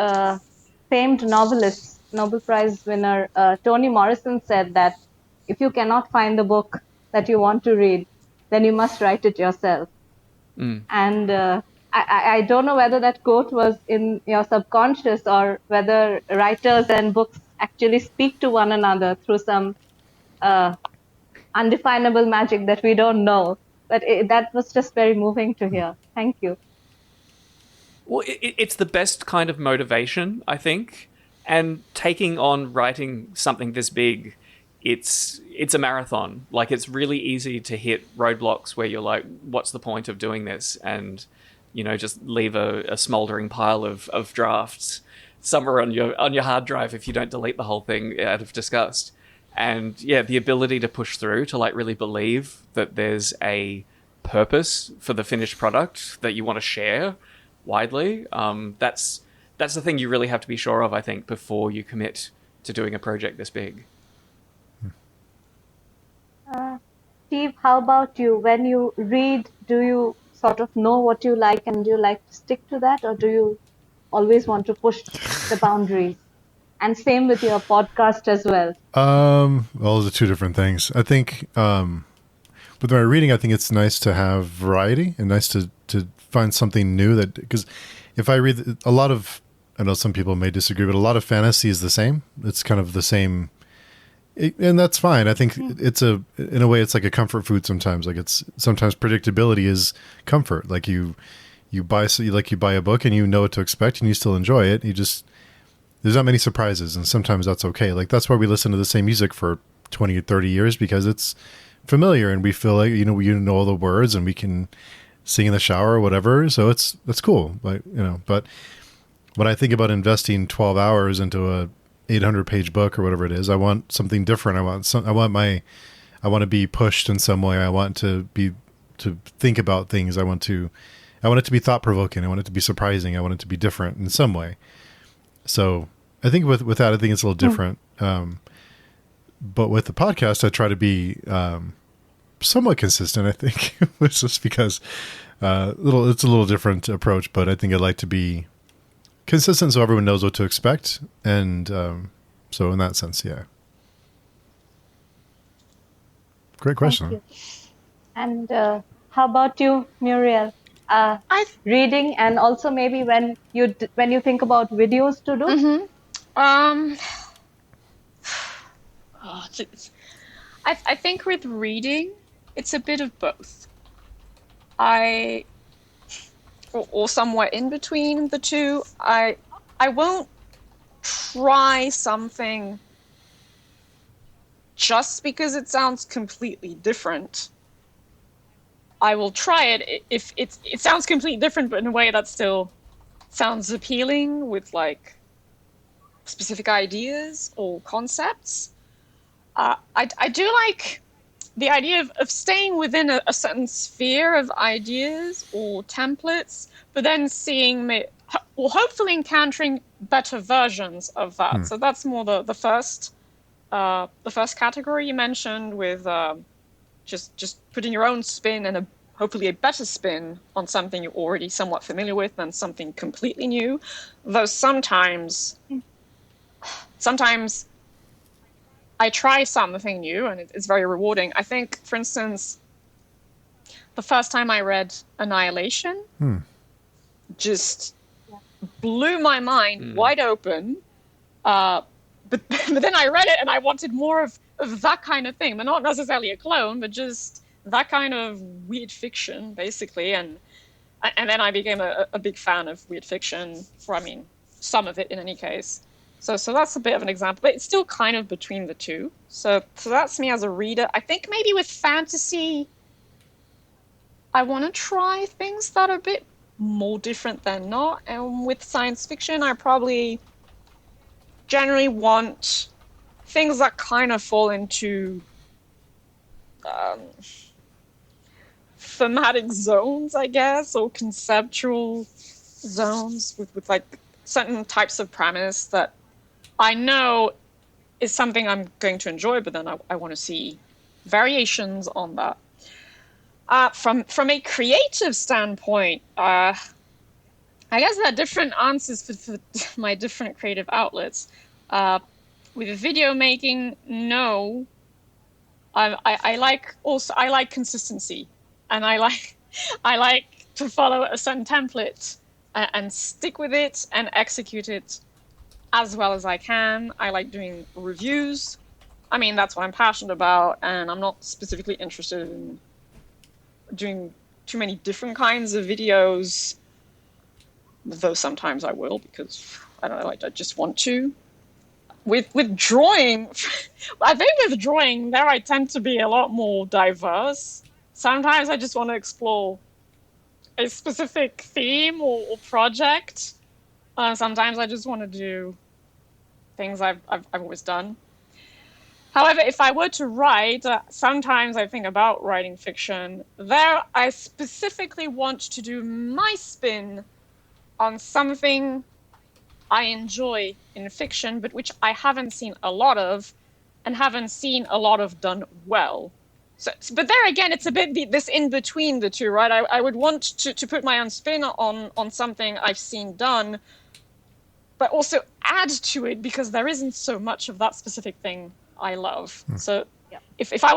Speaker 3: famed novelists, Nobel Prize winner Toni Morrison, said that if you cannot find the book that you want to read, then you must write it yourself. And I don't know whether that quote was in your subconscious or whether writers and books actually speak to one another through some undefinable magic that we don't know. But that was just very moving to hear. Thank you.
Speaker 2: Well, it's the best kind of motivation, I think. And taking on writing something this big, it's a marathon. Like, it's really easy to hit roadblocks where you're like, what's the point of doing this? And, just leave a smoldering pile of drafts somewhere on your hard drive if you don't delete the whole thing out of disgust. And yeah, the ability to push through, to really believe that there's a purpose for the finished product that you want to share widely, that's the thing you really have to be sure of, I think, before you commit to doing a project this big.
Speaker 3: Steve, how about you? When you read, do you sort of know what you like and do you like to stick to that, or do you always want to push the boundaries? And same with your podcast as well.
Speaker 1: Well, those are two different things. I think with my reading, I think it's nice to have variety and nice to find something new, because if I read a lot of, I know some people may disagree, but a lot of fantasy is the same. It's kind of the same. And that's fine. I think in a way, it's like a comfort food sometimes. Like, it's sometimes predictability is comfort. Like you buy a book and you know what to expect and you still enjoy it. There's not many surprises, and sometimes that's okay. Like, that's why we listen to the same music for 20 or 30 years, because it's familiar and we feel like, we know all the words and we can sing in the shower or whatever. So that's cool. But when I think about investing 12 hours into a 800-page book or whatever it is, I want something different. I want to be pushed in some way. I want to think about things. I want it to be thought-provoking. I want it to be surprising. I want it to be different in some way. So I think with that, I think it's a little different. But with the podcast, I try to be somewhat consistent, I think. It's just because it's a little different approach, but I think I'd like to be consistent so everyone knows what to expect. And so in that sense, yeah. Great question.
Speaker 3: And how about you, Muriel? Reading, and also maybe when you think about videos to do?
Speaker 5: I think with reading, it's a bit of both. Or somewhere in between the two. I won't try something just because it sounds completely different. I will try it if it sounds completely different, but in a way that still sounds appealing, with specific ideas or concepts. I do like the idea of staying within a certain sphere of ideas or templates, but then seeing or hopefully encountering better versions of that. So that's more the first category you mentioned, with just putting your own spin and hopefully a better spin on something you're already somewhat familiar with than something completely new. Though sometimes I try something new and it's very rewarding. I think, for instance, the first time I read Annihilation just blew my mind wide open. But then I read it and I wanted more of that kind of thing. But not necessarily a clone, but just that kind of weird fiction, basically. And then I became a big fan of weird fiction, some of it in any case. So that's a bit of an example, but it's still kind of between the two. So that's me as a reader. I think maybe with fantasy, I want to try things that are a bit more different than not. And with science fiction, I probably generally want things that kind of fall into thematic zones, I guess, or conceptual zones with like certain types of premise that I know is something I'm going to enjoy, but then I want to see variations on that. From a creative standpoint, I guess there are different answers for my different creative outlets. With video making, no. I like consistency, and I like to follow a certain template and stick with it and execute it as well as I can. I like doing reviews. That's what I'm passionate about, and I'm not specifically interested in doing too many different kinds of videos, though sometimes I will, because I don't know, I just want to. With drawing, I think with drawing, there I tend to be a lot more diverse. Sometimes I just want to explore a specific theme or project. Sometimes I just want to do things I've always done. However, if I were to write, sometimes I think about writing fiction. There, I specifically want to do my spin on something I enjoy in fiction, but which I haven't seen a lot of, and haven't seen a lot of done well. So, but there again, it's a bit this in between the two, right? I would want to put my own spin on something I've seen done, but also add to it because there isn't so much of that specific thing I love. So if I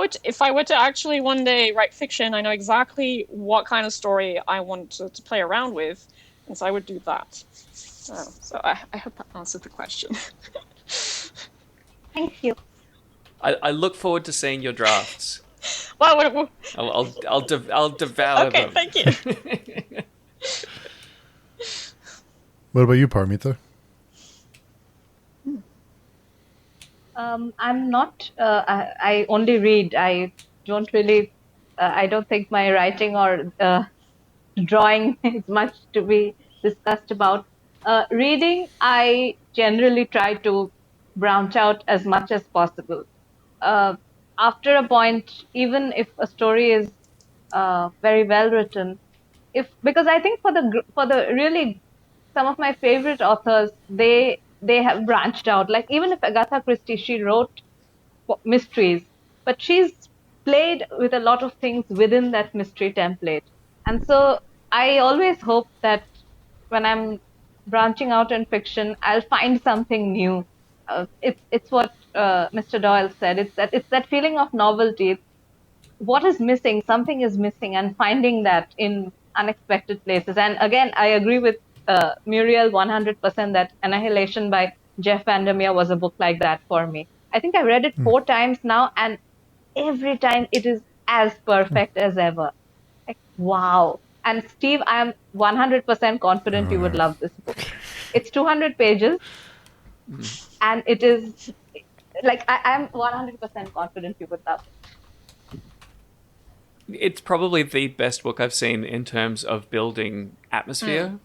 Speaker 5: were to actually one day write fiction, I know exactly what kind of story I want to play around with, and so I would do that. So I hope that answered the question.
Speaker 3: Thank you.
Speaker 2: I look forward to seeing your drafts.
Speaker 5: Well,
Speaker 2: I'll devour them.
Speaker 5: Okay, thank you.
Speaker 1: What about you, Paromita?
Speaker 3: I'm not. I only read. I don't really. I don't think my writing or drawing is much to be discussed about. Reading, I generally try to branch out as much as possible. After a point, even if a story is very well written, because I think for the really some of my favorite authors, they have branched out. Like even if Agatha Christie, she wrote mysteries, but she's played with a lot of things within that mystery template. And so I always hope that when I'm branching out in fiction, I'll find something new. It's what Mr. Doyle said. It's that feeling of novelty. What is missing? Something is missing, and finding that in unexpected places. And again, I agree with Muriel 100% that Annihilation by Jeff Vandermeer was a book like that for me. I think I read it 4 times now, and every time it is as perfect as ever. Like, wow. And Steve, I am 100% confident you would love this book. It's 200 pages, and it is like I'm 100% confident you would love it.
Speaker 2: It's probably the best book I've seen in terms of building atmosphere.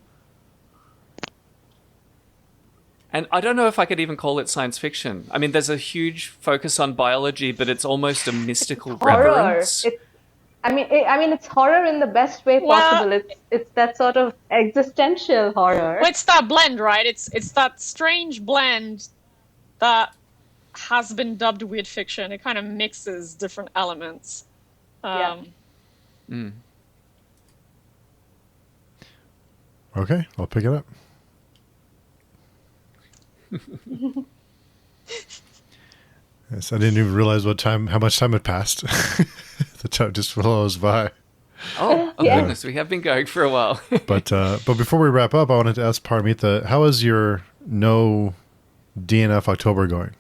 Speaker 2: And I don't know if I could even call it science fiction. I mean, there's a huge focus on biology, but it's almost a mystical reverence.
Speaker 3: It's horror in the best way possible. It's that sort of existential horror.
Speaker 5: Well, it's that blend, right? It's that strange blend that has been dubbed weird fiction. It kind of mixes different elements.
Speaker 1: Okay, I'll pick it up. Yes, I didn't even realize how much time had passed. The time just flows by.
Speaker 2: Oh goodness, we have been going for a while.
Speaker 1: But before we wrap up, I wanted to ask Paromita, how is your no DNF October going?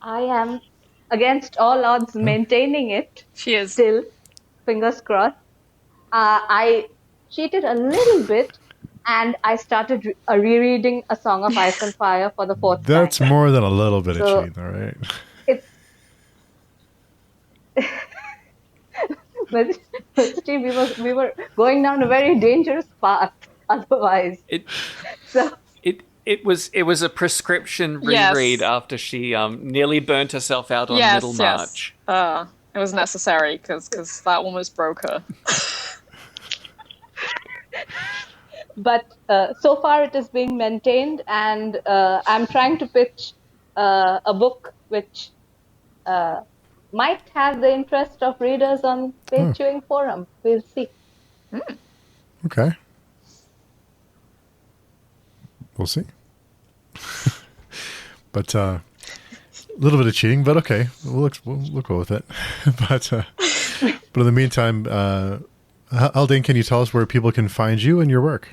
Speaker 3: I am, against all odds, maintaining it.
Speaker 5: She is.
Speaker 3: Still, fingers crossed. I cheated a little bit, and I started rereading A Song of Ice and Fire for the fourth time.
Speaker 1: That's more than a little bit of cheating, all right?
Speaker 3: But Steve, we were going down a very dangerous path otherwise.
Speaker 2: It was a prescription reread after she nearly burnt herself out on Middlemarch.
Speaker 5: It was necessary because that almost broke her.
Speaker 3: But so far it is being maintained, and I'm trying to pitch a book which might have the interest of readers on Page Chewing Forum. We'll see.
Speaker 1: Okay. We'll see. But a little bit of cheating, but okay. We'll go with it. But in the meantime, Haldane, can you tell us where people can find you and your work?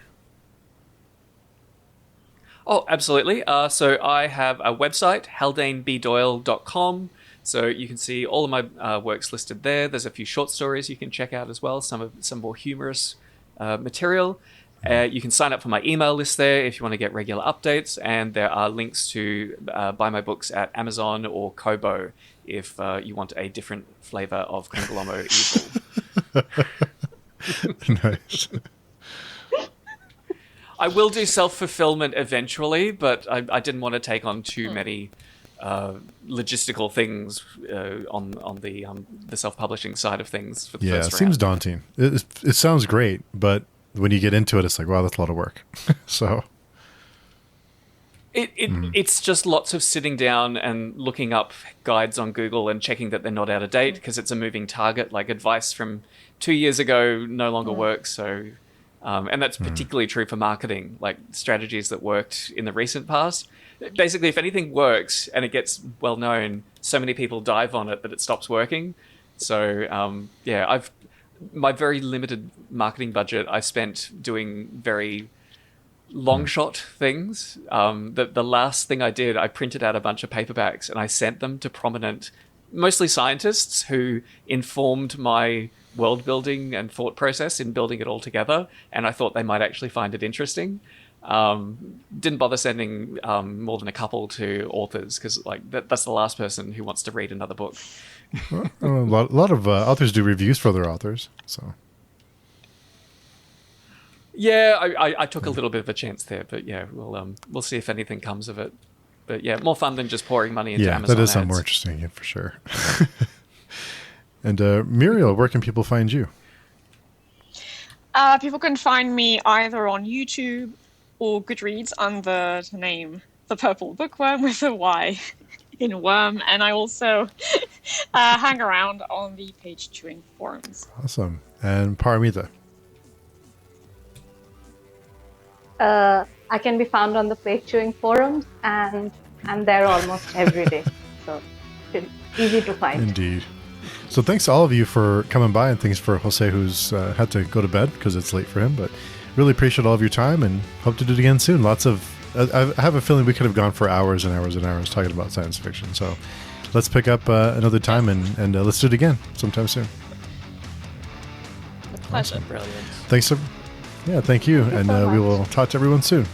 Speaker 2: Oh, absolutely. So I have a website, haldaneBdoyle.com. So you can see all of my works listed there. There's a few short stories you can check out as well, some more humorous material. You can sign up for my email list there if you want to get regular updates, and there are links to buy my books at Amazon or Kobo if you want a different flavor of Conglomo evil.
Speaker 1: Nice.
Speaker 2: I will do self-fulfillment eventually, but I didn't want to take on too many logistical things on the self-publishing side of things for the first round.
Speaker 1: Yeah, it seems daunting. It sounds great, but when you get into it, it's like, wow, that's a lot of work. So
Speaker 2: it's just lots of sitting down and looking up guides on Google and checking that they're not out of date, because it's a moving target. Like advice from 2 years ago no longer works. So, and that's particularly true for marketing, like strategies that worked in the recent past. Basically, if anything works and it gets well known, so many people dive on it that it stops working. So, my very limited marketing budget I spent doing very long shot things. The last thing I did, I printed out a bunch of paperbacks and I sent them to prominent, mostly scientists, who informed my world building and thought process in building it all together. And I thought they might actually find it interesting. Didn't bother sending more than a couple to authors, because that's the last person who wants to read another book.
Speaker 1: Well, a lot of authors do reviews for their authors, so.
Speaker 2: Yeah, I took a little bit of a chance there, but yeah, we'll see if anything comes of it. But yeah, more fun than just pouring money into Amazon
Speaker 1: that does
Speaker 2: ads.
Speaker 1: sound more interesting, yeah, for sure. And Muriel, where can people find you?
Speaker 5: People can find me either on YouTube or Goodreads under the name The Purple BookWyrm with a Y in worm, and I also hang around on the Page Chewing forums.
Speaker 1: Awesome. And Paromita?
Speaker 3: I can be found on the Page Chewing forums, and I'm there almost every day, so it's easy to find.
Speaker 1: Indeed. So thanks to all of you for coming by, and thanks for Jose, who's had to go to bed because it's late for him, but really appreciate all of your time and hope to do it again soon. I have a feeling we could have gone for hours and hours and hours talking about science fiction, so let's pick up another time and let's do it again sometime soon.
Speaker 5: Pleasure.
Speaker 2: Brilliant.
Speaker 1: Thanks. Thank you, and we will talk to everyone soon.